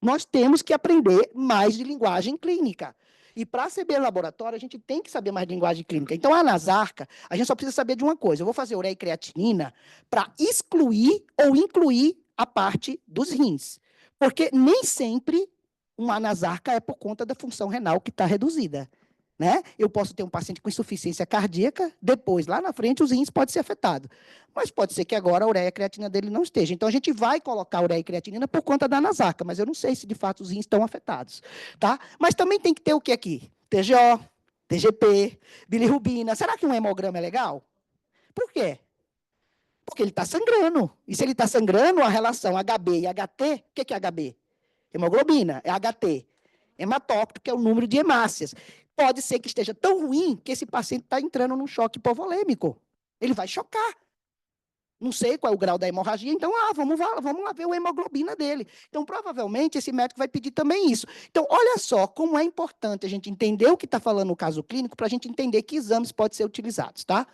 Nós temos que aprender mais de linguagem clínica. E para saber laboratório, a gente tem que saber mais de linguagem clínica. Então, a nasarca, a gente só precisa saber de uma coisa. Eu vou fazer ureia e creatinina para excluir ou incluir a parte dos rins. Porque nem sempre uma nasarca é por conta da função renal que está reduzida. Né? Eu posso ter um paciente com insuficiência cardíaca, depois, lá na frente, os rins podem ser afetados. Mas pode ser que agora a ureia e a creatina dele não esteja. Então, a gente vai colocar a ureia e creatinina por conta da nasarca, mas eu não sei se, de fato, os rins estão afetados. Tá? Mas também tem que ter o que aqui? TGO, TGP, bilirrubina. Será que um hemograma é legal? Por quê? Porque ele está sangrando. E se ele está sangrando, a relação HB e HT, o que é HB? Hemoglobina, é HT. Hematócrito, que é o número de hemácias. Pode ser que esteja tão ruim que esse paciente está entrando num choque hipovolêmico. Ele vai chocar. Não sei qual é o grau da hemorragia, então, vamos lá ver a hemoglobina dele. Então, provavelmente, esse médico vai pedir também isso. Então, olha só como é importante a gente entender o que está falando no caso clínico para a gente entender que exames podem ser utilizados, tá?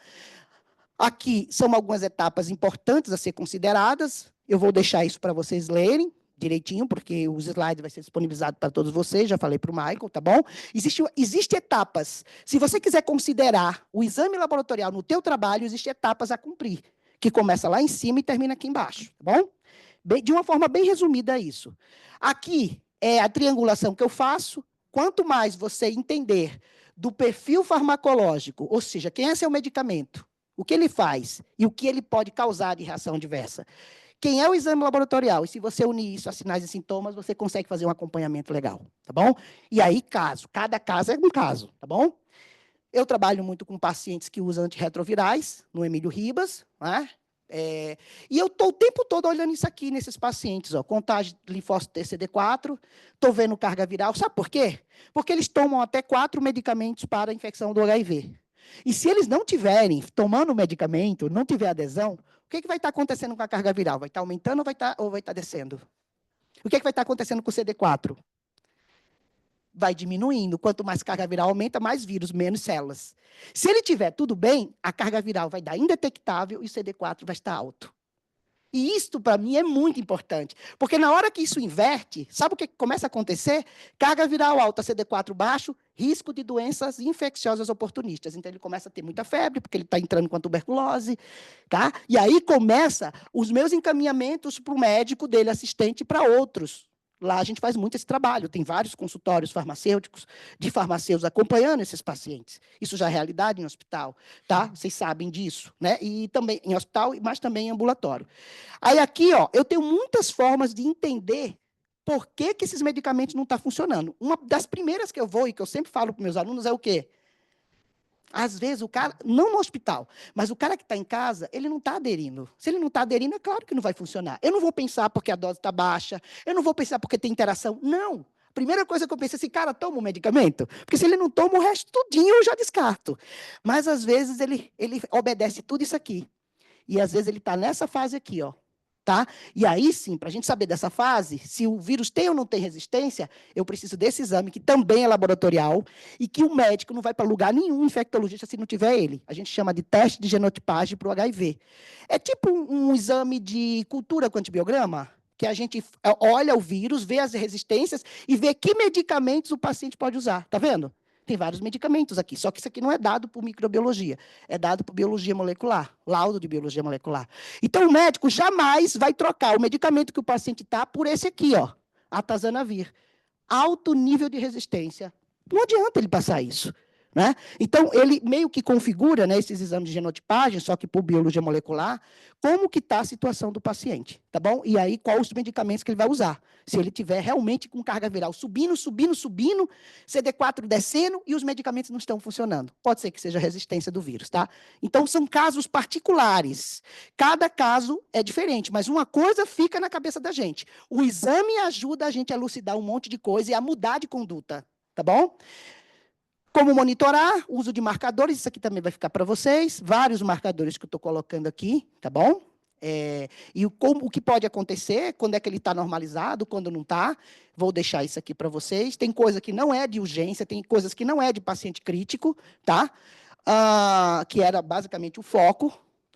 Aqui são algumas etapas importantes a ser consideradas. Eu vou deixar isso para vocês lerem direitinho, porque os slides vai ser disponibilizado para todos vocês, já falei para o Michael, tá bom? Existem etapas. Se você quiser considerar o exame laboratorial no teu trabalho, existem etapas a cumprir, que começa lá em cima e termina aqui embaixo, tá bom? De uma forma bem resumida isso. Aqui é a triangulação que eu faço. Quanto mais você entender do perfil farmacológico, ou seja, quem é seu medicamento, o que ele faz e o que ele pode causar de reação adversa, quem é o exame laboratorial, e se você unir isso a sinais e sintomas, você consegue fazer um acompanhamento legal, tá bom? E aí, cada caso é um caso, tá bom? Eu trabalho muito com pacientes que usam antirretrovirais, no Emílio Ribas, né? E eu estou o tempo todo olhando isso aqui nesses pacientes, ó, contagem de linfócito TCD4, estou vendo carga viral, sabe por quê? Porque eles tomam até 4 medicamentos para a infecção do HIV. E se eles não tiverem tomando o medicamento, não tiver adesão, o que vai estar acontecendo com a carga viral? Vai estar aumentando ou vai estar descendo? O que vai estar acontecendo com o CD4? Vai diminuindo. Quanto mais carga viral aumenta, mais vírus, menos células. Se ele tiver tudo bem, a carga viral vai dar indetectável e o CD4 vai estar alto. E isto, para mim, é muito importante. Porque na hora que isso inverte, sabe o que começa a acontecer? Carga viral alta, CD4 baixo, risco de doenças infecciosas oportunistas. Então, ele começa a ter muita febre, porque ele está entrando com a tuberculose. Tá? E aí começa os meus encaminhamentos para o médico dele, assistente, para outros Lá a gente faz muito esse trabalho, tem vários consultórios farmacêuticos, de farmacêuticos acompanhando esses pacientes. Isso já é realidade em hospital, tá? Vocês sabem disso, né? E também em hospital, mas também em ambulatório. Aí aqui, ó, eu tenho muitas formas de entender por que esses medicamentos não estão funcionando. Uma das primeiras que eu vou e que eu sempre falo para meus alunos é o quê? Às vezes o cara, não no hospital, mas o cara que está em casa, ele não está aderindo. Se ele não está aderindo, é claro que não vai funcionar. Eu não vou pensar porque a dose está baixa, eu não vou pensar porque tem interação. Não. A primeira coisa que eu penso é, esse cara toma o medicamento? Porque se ele não toma, o resto tudinho eu já descarto. Mas, às vezes, ele obedece tudo isso aqui. E, às vezes, ele está nessa fase aqui, ó. Tá? E aí, sim, para a gente saber dessa fase, se o vírus tem ou não tem resistência, eu preciso desse exame, que também é laboratorial, e que o médico não vai para lugar nenhum, infectologista, se não tiver ele. A gente chama de teste de genotipagem para o HIV. É tipo um exame de cultura com antibiograma, que a gente olha o vírus, vê as resistências e vê que medicamentos o paciente pode usar. Tá vendo? Tem vários medicamentos aqui, só que isso aqui não é dado por microbiologia, é dado por biologia molecular, laudo de biologia molecular. Então, o médico jamais vai trocar o medicamento que o paciente está por esse aqui, ó, atazanavir. Alto nível de resistência. Não adianta ele passar isso. Né? Então, ele meio que configura, né, esses exames de genotipagem, só que por biologia molecular, como que está a situação do paciente, tá bom? E aí, quais os medicamentos que ele vai usar. Se ele tiver realmente com carga viral subindo, CD4 descendo e os medicamentos não estão funcionando. Pode ser que seja resistência do vírus, tá? Então, são casos particulares. Cada caso é diferente, mas uma coisa fica na cabeça da gente. O exame ajuda a gente a elucidar um monte de coisa e a mudar de conduta, tá bom? Como monitorar, uso de marcadores, isso aqui também vai ficar para vocês, vários marcadores que eu estou colocando aqui, tá bom? E o que pode acontecer, quando é que ele está normalizado, quando não está, vou deixar isso aqui para vocês. Tem coisa que não é de urgência, tem coisas que não é de paciente crítico, tá? Que era basicamente o foco.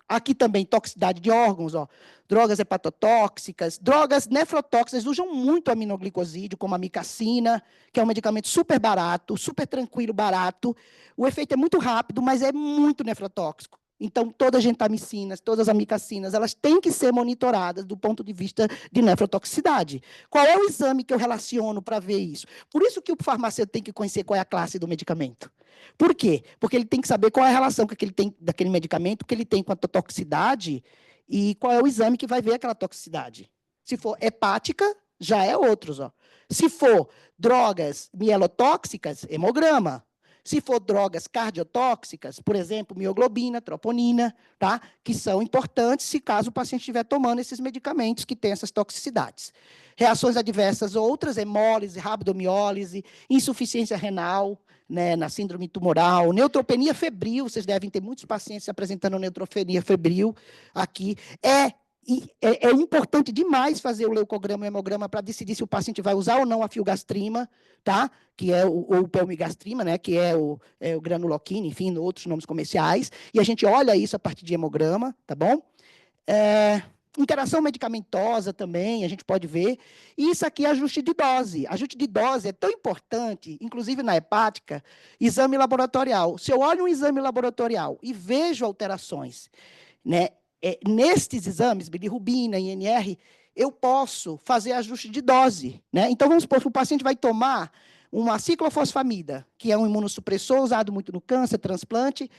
Aqui também toxicidade de órgãos, ó. Drogas hepatotóxicas, drogas nefrotóxicas usam muito aminoglicosídeo, como a micacina, que é um medicamento super barato, super tranquilo, barato. O efeito é muito rápido, mas é muito nefrotóxico. Então, todas as gentamicinas, todas as amicacinas, elas têm que ser monitoradas do ponto de vista de nefrotoxicidade. Qual é o exame que eu relaciono para ver isso? Por isso que o farmacêutico tem que conhecer qual é a classe do medicamento. Por quê? Porque ele tem que saber qual é a relação que ele tem daquele medicamento, que ele tem com a toxicidade e qual é o exame que vai ver aquela toxicidade. Se for hepática, já é outros. Ó. Se for drogas mielotóxicas, hemograma. Se for drogas cardiotóxicas, por exemplo, mioglobina, troponina, tá? Que são importantes se caso o paciente estiver tomando esses medicamentos que têm essas toxicidades. Reações adversas outras, hemólise, rabdomiólise, insuficiência renal, né, na síndrome tumoral, neutropenia febril, vocês devem ter muitos pacientes apresentando neutropenia febril aqui. É importante demais fazer o leucograma e o hemograma para decidir se o paciente vai usar ou não a filgastrima, tá? Que é o pelmigastrima, né? Que é o granuloquina, enfim, outros nomes comerciais. E a gente olha isso a partir de hemograma, tá bom? Interação medicamentosa também, a gente pode ver. E isso aqui é ajuste de dose. Ajuste de dose é tão importante, inclusive na hepática, exame laboratorial. Se eu olho um exame laboratorial e vejo alterações, né? Nestes exames, bilirrubina, INR, eu posso fazer ajuste de dose. Né? Então, vamos supor que o paciente vai tomar uma ciclofosfamida, que é um imunossupressor usado muito no câncer, transplante.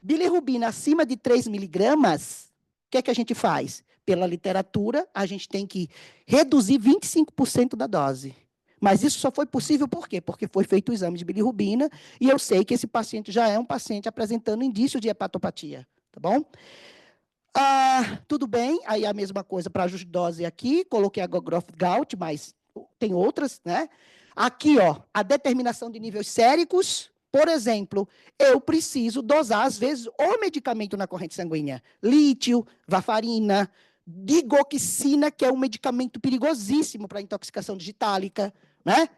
Bilirrubina acima de 3 miligramas, o que é que a gente faz? Pela literatura, a gente tem que reduzir 25% da dose. Mas isso só foi possível por quê? Porque foi feito o exame de bilirrubina e eu sei que esse paciente já é um paciente apresentando indício de hepatopatia. Tá bom? Tudo bem, aí a mesma coisa para ajuste de dose aqui, coloquei a Groff-Gaut, mas tem outras, né? Aqui, ó, a determinação de níveis séricos, por exemplo, eu preciso dosar, às vezes, o medicamento na corrente sanguínea, lítio, varfarina, digoxina, que é um medicamento perigosíssimo para intoxicação digitálica, né?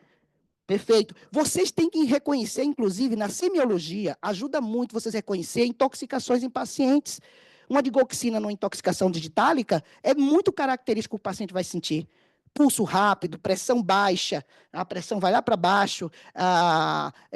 Perfeito. Vocês têm que reconhecer, inclusive, na semiologia, ajuda muito vocês a reconhecer intoxicações em pacientes. Uma digoxina numa intoxicação digitálica é muito característico que o paciente vai sentir. Pulso rápido, pressão baixa, a pressão vai lá para baixo,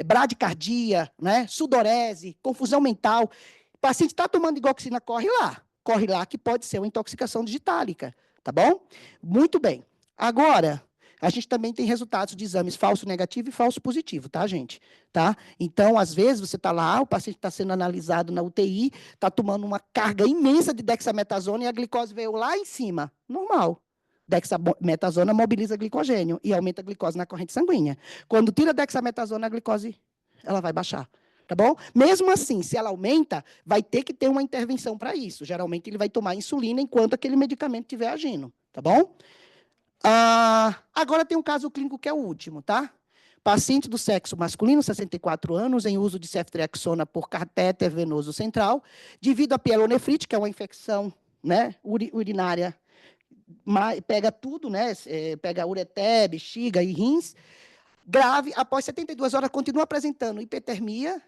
bradicardia, né? Sudorese, confusão mental. O paciente está tomando digoxina, corre lá que pode ser uma intoxicação digitálica, tá bom? Muito bem. Agora, A gente também tem resultados de exames falso negativo e falso positivo, tá, gente? Tá? Então, às vezes, você está lá, o paciente está sendo analisado na UTI, está tomando uma carga imensa de dexametasona e a glicose veio lá em cima. Normal. Dexametasona mobiliza glicogênio e aumenta a glicose na corrente sanguínea. Quando tira a dexametasona, a glicose ela vai baixar. Tá bom? Mesmo assim, se ela aumenta, vai ter que ter uma intervenção para isso. Geralmente, ele vai tomar insulina enquanto aquele medicamento estiver agindo. Tá bom? Agora tem um caso clínico que é o último, tá? Paciente do sexo masculino, 64 anos, em uso de ceftriaxona por catéter venoso central, devido à pielonefrite, que é uma infecção, né, urinária, pega tudo, né, pega ureter, bexiga e rins, grave, após 72 horas continua apresentando hipertermia,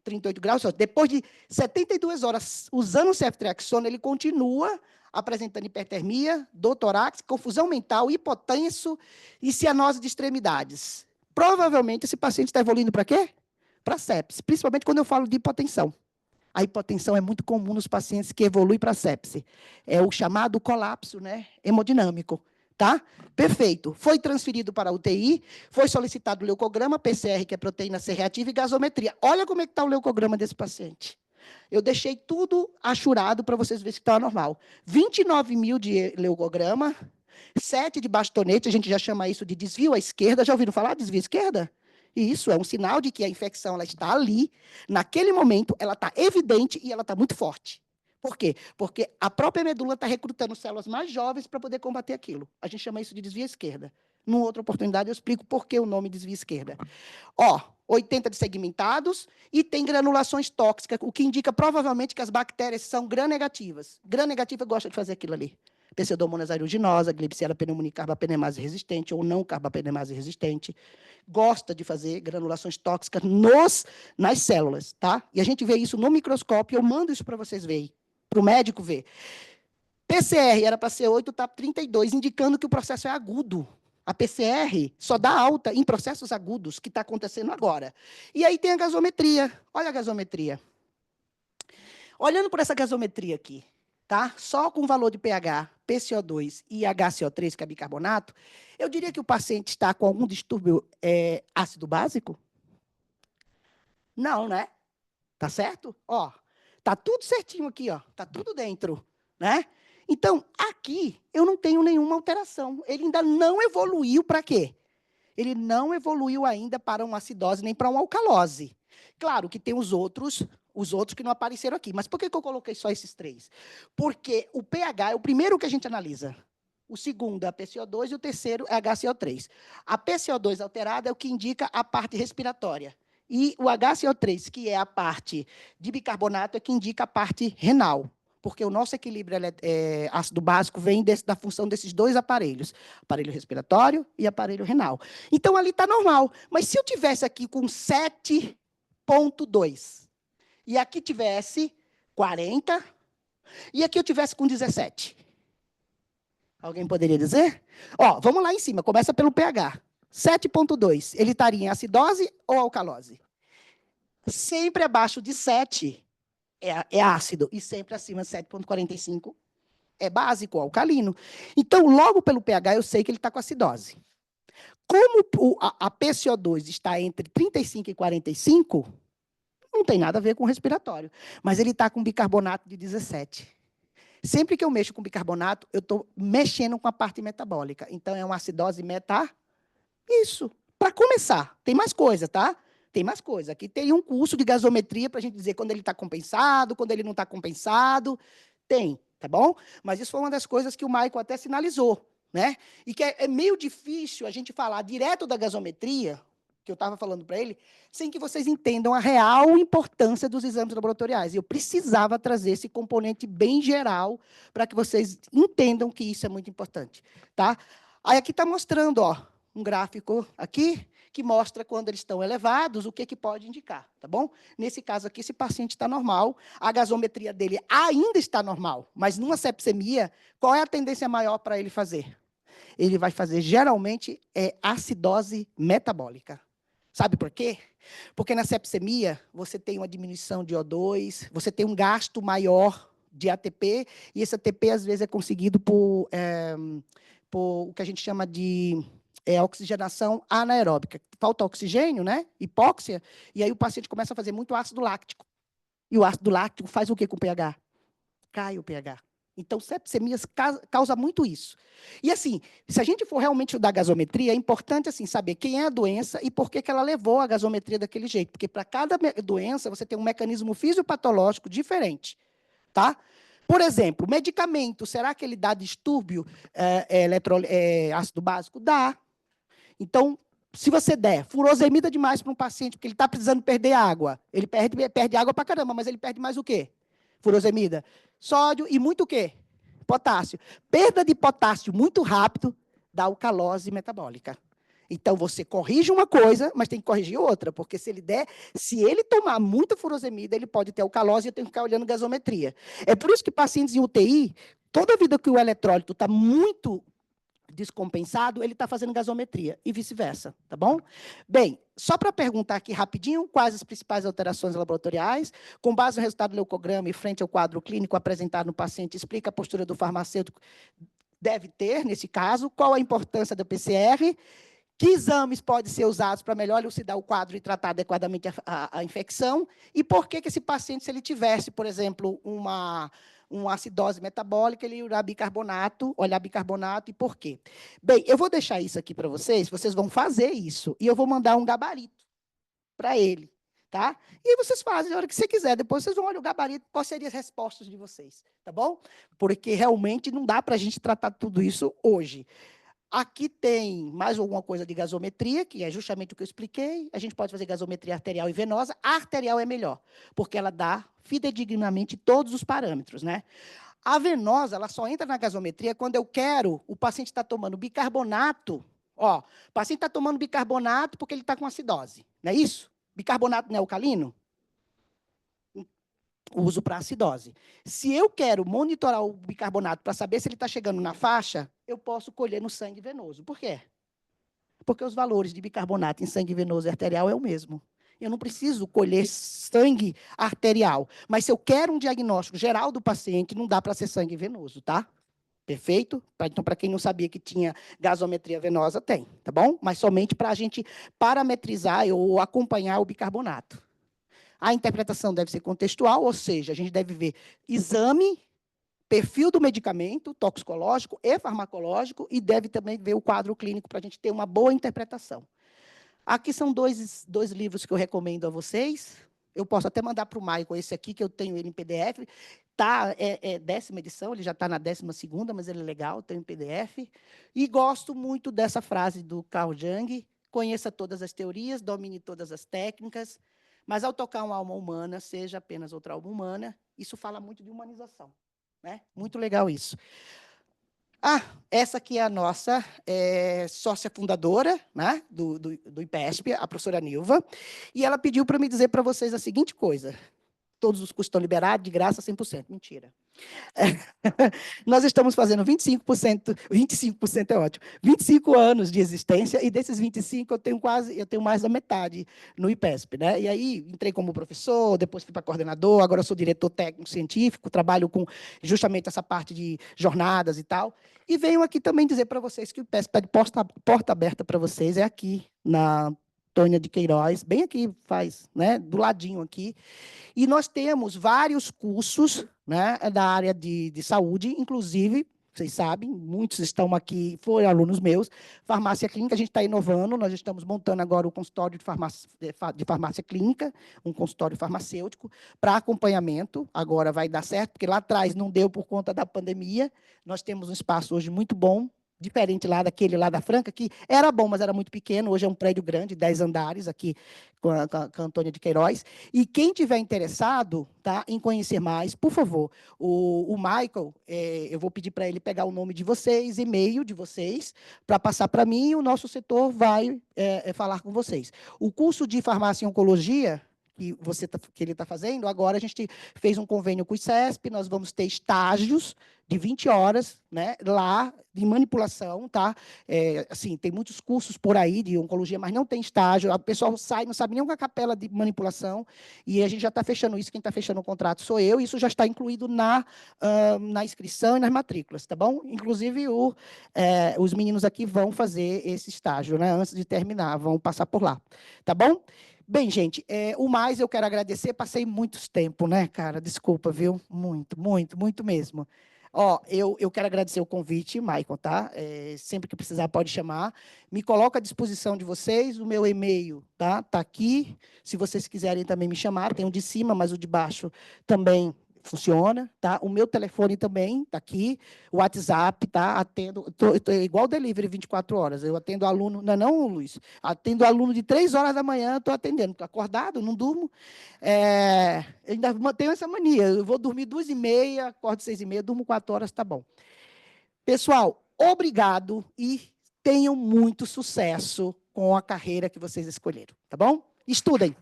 38 graus, depois de 72 horas usando ceftriaxona, ele continua apresentando hipertermia, dor torácica, confusão mental, hipotenso e cianose de extremidades. Provavelmente esse paciente está evoluindo para quê? Para sepse, principalmente quando eu falo de hipotensão. A hipotensão é muito comum nos pacientes que evoluem para sepse. É o chamado colapso, né, hemodinâmico. Tá? Perfeito. Foi transferido para a UTI, foi solicitado o leucograma, PCR, que é proteína C reativa, e gasometria. Olha como é que está o leucograma desse paciente. Eu deixei tudo achurado para vocês verem se está normal. 29 mil de leucograma, 7 de bastonete, a gente já chama isso de desvio à esquerda. Já ouviram falar de desvio à esquerda? Isso é um sinal de que a infecção ela está ali, naquele momento, ela está evidente e ela está muito forte. Por quê? Porque a própria medula está recrutando células mais jovens para poder combater aquilo. A gente chama isso de desvio à esquerda. Numa outra oportunidade, eu explico por que o nome desvio à esquerda. 80 de segmentados e tem granulações tóxicas, o que indica provavelmente que as bactérias são gram-negativas. Gram-negativa gosta de fazer aquilo ali. Pseudomonas aeruginosa, Klebsiella pneumoniae carbapenemase resistente ou não carbapenemase resistente. Gosta de fazer granulações tóxicas nas células, tá? E a gente vê isso no microscópio, eu mando isso para vocês verem, para o médico ver. PCR era para ser 8, está 32, indicando que o processo é agudo. A PCR só dá alta em processos agudos, que está acontecendo agora. E aí tem a gasometria. Olha a gasometria. Olhando por essa gasometria aqui, tá? Só com o valor de pH, PCO2 e HCO3, que é bicarbonato, eu diria que o paciente está com algum distúrbio ácido básico? Não, né? Tá certo? Ó, tá tudo certinho aqui, ó. Tá tudo dentro, né? Então, aqui, eu não tenho nenhuma alteração. Ele ainda não evoluiu para quê? Ele não evoluiu ainda para uma acidose nem para uma alcalose. Claro que tem os outros que não apareceram aqui. Mas por que eu coloquei só esses 3? Porque o pH é o primeiro que a gente analisa. O segundo é a PCO2 e o terceiro é a HCO3. A PCO2 alterada é o que indica a parte respiratória. E o HCO3, que é a parte de bicarbonato, é que indica a parte renal. Porque o nosso equilíbrio ácido básico vem da função desses 2 aparelhos, aparelho respiratório e aparelho renal. Então, ali está normal. Mas se eu tivesse aqui com 7,2, e aqui tivesse 40, e aqui eu tivesse com 17, alguém poderia dizer? Vamos lá em cima, começa pelo pH. 7,2, ele estaria em acidose ou alcalose? Sempre abaixo de 7 é ácido, e sempre acima de 7,45 é básico, alcalino. Então, logo pelo pH, eu sei que ele está com acidose. Como a PCO2 está entre 35 e 45, não tem nada a ver com o respiratório, mas ele está com bicarbonato de 17. Sempre que eu mexo com bicarbonato, eu estou mexendo com a parte metabólica. Então, é uma acidose Isso. Para começar, tem mais coisa, tá? Tem mais coisa. Aqui tem um curso de gasometria para a gente dizer quando ele está compensado, quando ele não está compensado. Tem, tá bom? Mas isso foi uma das coisas que o Michael até sinalizou, né? E que é meio difícil a gente falar direto da gasometria, que eu estava falando para ele, sem que vocês entendam a real importância dos exames laboratoriais. E eu precisava trazer esse componente bem geral para que vocês entendam que isso é muito importante, tá? Aí aqui está mostrando, um gráfico aqui, que mostra quando eles estão elevados, o que pode indicar, tá bom? Nesse caso aqui, esse paciente está normal, a gasometria dele ainda está normal, mas numa sepsemia, qual é a tendência maior para ele fazer? Ele vai fazer, geralmente, acidose metabólica. Sabe por quê? Porque na sepsemia, você tem uma diminuição de O2, você tem um gasto maior de ATP, e esse ATP, às vezes, é conseguido por o que a gente chama de oxigenação anaeróbica. Falta oxigênio, né? Hipóxia, e aí o paciente começa a fazer muito ácido láctico. E o ácido láctico faz o quê com o pH? Cai o pH. Então, sepsemias causa muito isso. E, assim, se a gente for realmente estudar gasometria, é importante assim, saber quem é a doença e por que ela levou a gasometria daquele jeito. Porque, para cada doença, você tem um mecanismo fisiopatológico diferente. Tá? Por exemplo, medicamento, será que ele dá distúrbio ácido básico? Dá. Então, se você der furosemida demais para um paciente, porque ele está precisando perder água, ele perde água para caramba, mas ele perde mais o quê? Furosemida. Sódio e muito o quê? Potássio. Perda de potássio muito rápido dá alcalose metabólica. Então, você corrige uma coisa, mas tem que corrigir outra, porque se ele tomar muita furosemida, ele pode ter alcalose e eu tenho que ficar olhando gasometria. É por isso que pacientes em UTI, toda vida que o eletrólito está muito descompensado, ele está fazendo gasometria, e vice-versa, tá bom? Bem, só para perguntar aqui rapidinho, quais as principais alterações laboratoriais, com base no resultado do leucograma e frente ao quadro clínico apresentado no paciente, explica a postura do farmacêutico, deve ter, nesse caso, qual a importância do PCR, que exames podem ser usados para melhor elucidar o quadro e tratar adequadamente a infecção, e por que esse paciente, se ele tivesse, por exemplo, uma acidose metabólica, ele irá olhar bicarbonato, e por quê? Bem, eu vou deixar isso aqui para vocês vão fazer isso, e eu vou mandar um gabarito para ele, tá? E aí vocês fazem a hora que você quiser, depois vocês vão olhar o gabarito, quais seriam as respostas de vocês, tá bom? Porque realmente não dá para a gente tratar tudo isso hoje. Aqui tem mais alguma coisa de gasometria, que é justamente o que eu expliquei. A gente pode fazer gasometria arterial e venosa. A arterial é melhor, porque ela dá fidedignamente todos os parâmetros, né? A venosa, ela só entra na gasometria quando o paciente está tomando bicarbonato. Ó, o paciente está tomando bicarbonato porque ele está com acidose, não é isso? Bicarbonato não é alcalino? Uso para acidose. Se eu quero monitorar o bicarbonato para saber se ele está chegando na faixa, eu posso colher no sangue venoso. Por quê? Porque os valores de bicarbonato em sangue venoso e arterial é o mesmo. Eu não preciso colher sangue arterial. Mas se eu quero um diagnóstico geral do paciente, não dá para ser sangue venoso, tá? Perfeito? Então, para quem não sabia que tinha gasometria venosa, tem, tá bom? Mas somente para a gente parametrizar ou acompanhar o bicarbonato. A interpretação deve ser contextual, ou seja, a gente deve ver exame, perfil do medicamento, toxicológico e farmacológico, e deve também ver o quadro clínico para a gente ter uma boa interpretação. Aqui são dois livros que eu recomendo a vocês. Eu posso até mandar para o Michael esse aqui, que eu tenho ele em PDF. É 10ª edição, ele já está na 12ª, mas ele é legal, tem em PDF. E gosto muito dessa frase do Carl Jung: conheça todas as teorias, domine todas as técnicas, mas, ao tocar uma alma humana, seja apenas outra alma humana. Isso fala muito de humanização, né? Muito legal isso. Essa aqui é a nossa sócia fundadora, né, do IPESP, a professora Nilva, e ela pediu para me dizer para vocês a seguinte coisa: todos os custos estão liberados, de graça, 100%. Mentira. Nós estamos fazendo 25% é ótimo, 25 anos de existência, e desses 25 eu tenho mais da metade no IPESP, né? E aí entrei como professor, depois fui para coordenador, agora sou diretor técnico científico, trabalho com justamente essa parte de jornadas e tal. E venho aqui também dizer para vocês que o IPESP está de porta aberta para vocês, é aqui na Antônia de Queiroz, bem aqui, né, do ladinho aqui. E nós temos vários cursos, né, da área de saúde, inclusive, vocês sabem, muitos estão aqui, foram alunos meus, farmácia clínica, a gente está inovando, nós estamos montando agora o consultório de farmácia clínica, um consultório farmacêutico, para acompanhamento, agora vai dar certo, porque lá atrás não deu por conta da pandemia, nós temos um espaço hoje muito bom, diferente lá daquele lá da Franca, que era bom, mas era muito pequeno, hoje é um prédio grande, 10 andares, aqui com a Antônia de Queiroz. E quem tiver interessado, tá, em conhecer mais, por favor, o Michael, eu vou pedir para ele pegar o nome de vocês, e-mail de vocês, para passar para mim, e o nosso setor vai falar com vocês. O curso de farmácia e oncologia, que ele está fazendo, agora a gente fez um convênio com o ICESP, nós vamos ter estágios de 20 horas, né, lá, de manipulação, tá? Assim, tem muitos cursos por aí de oncologia, mas não tem estágio, o pessoal sai, não sabe nem o que é a capela de manipulação, e a gente já está fechando isso, quem está fechando o contrato sou eu, e isso já está incluído na inscrição e nas matrículas, tá bom? Inclusive, os meninos aqui vão fazer esse estágio, né, antes de terminar, vão passar por lá, tá bom? Bem, gente, o mais eu quero agradecer, passei muito tempo, né, cara? Desculpa, viu? Muito, muito, muito mesmo. Ó, eu quero agradecer o convite, Maicon, tá? Sempre que precisar, pode chamar. Me coloco à disposição de vocês, o meu e-mail, tá? Tá aqui. Se vocês quiserem também me chamar, tem o de cima, mas o de baixo também funciona, tá? O meu telefone também está aqui, o WhatsApp, tá? Atendo, tô igual delivery 24 horas. Eu atendo aluno, não, Luiz? Atendo aluno de 3 horas da manhã, estou atendendo. Estou acordado, não durmo. Ainda mantenho essa mania. Eu vou dormir 2h30, acordo 6h30, durmo 4 horas, tá bom. Pessoal, obrigado e tenham muito sucesso com a carreira que vocês escolheram, tá bom? Estudem.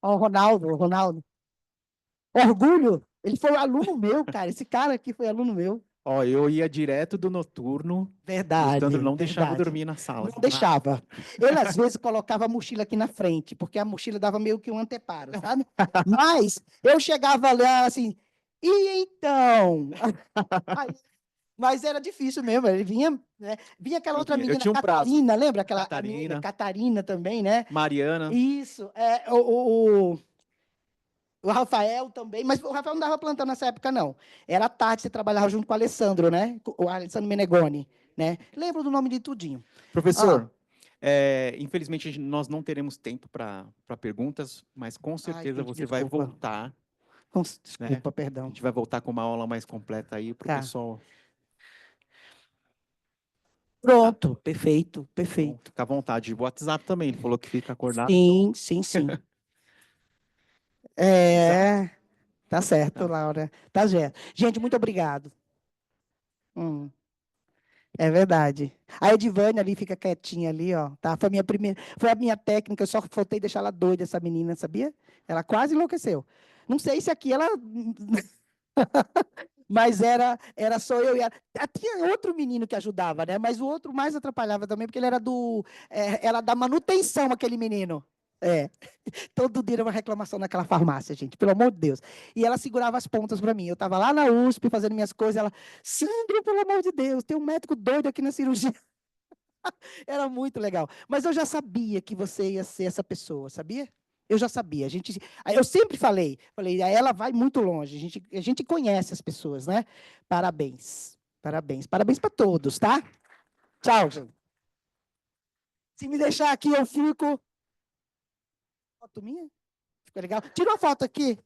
Ó, Ronaldo. Orgulho, ele foi aluno meu, cara. Esse cara aqui foi aluno meu. Ó, eu ia direto do noturno e o Sandro Verdade, não deixava eu verdade. dormir na sala. Não deixava. Ele, às vezes, colocava a mochila aqui na frente, porque a mochila dava meio que um anteparo, sabe? Mas eu chegava lá assim, e então? Aí, mas era difícil mesmo, ele vinha, né? Vinha aquela outra Eu menina, tinha um prazo. Catarina, lembra aquela amiga? Catarina, Catarina também, né? Mariana. Isso, o Rafael também, mas o Rafael não dava plantão nessa época, não. Era à tarde, você trabalhava junto com o Alessandro, né? O Alessandro Menegoni, né? Lembro do nome de tudinho. Professor, infelizmente nós não teremos tempo para perguntas, mas com certeza Gente, você vai desculpa. voltar. Desculpa, A perdão. gente vai voltar com uma aula mais completa aí para o Tá. pessoal. Pronto, perfeito, Então, perfeito. fica à vontade. O WhatsApp também, ele falou que fica acordado. Sim, sim, sim. Tá certo, Tá. Laura. Tá certo. Gente, muito obrigado. É verdade. A Edivane ali fica quietinha ali, ó. Tá? Foi a minha técnica, eu só faltei deixar ela doida, essa menina, sabia? Ela quase enlouqueceu. Não sei se aqui ela. Mas era só eu e ela. Tinha outro menino que ajudava, né? Mas o outro mais atrapalhava também, porque ele era da manutenção, aquele menino. Todo dia era uma reclamação naquela farmácia, gente, pelo amor de Deus. E ela segurava as pontas para mim. Eu estava lá na USP fazendo minhas coisas, ela, Sandro, pelo amor de Deus, tem um médico doido aqui na cirurgia. Era muito legal. Mas eu já sabia que você ia ser essa pessoa, sabia? Eu já sabia. Eu sempre falei, ela vai muito longe. A gente conhece as pessoas, né? Parabéns. Parabéns. Parabéns para todos, tá? Tchau, gente. Se me deixar aqui, eu fico. Foto minha? Ficou legal? Tira uma foto aqui.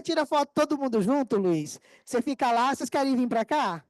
Tira foto todo mundo junto, Luiz. Você fica lá, vocês querem vir para cá?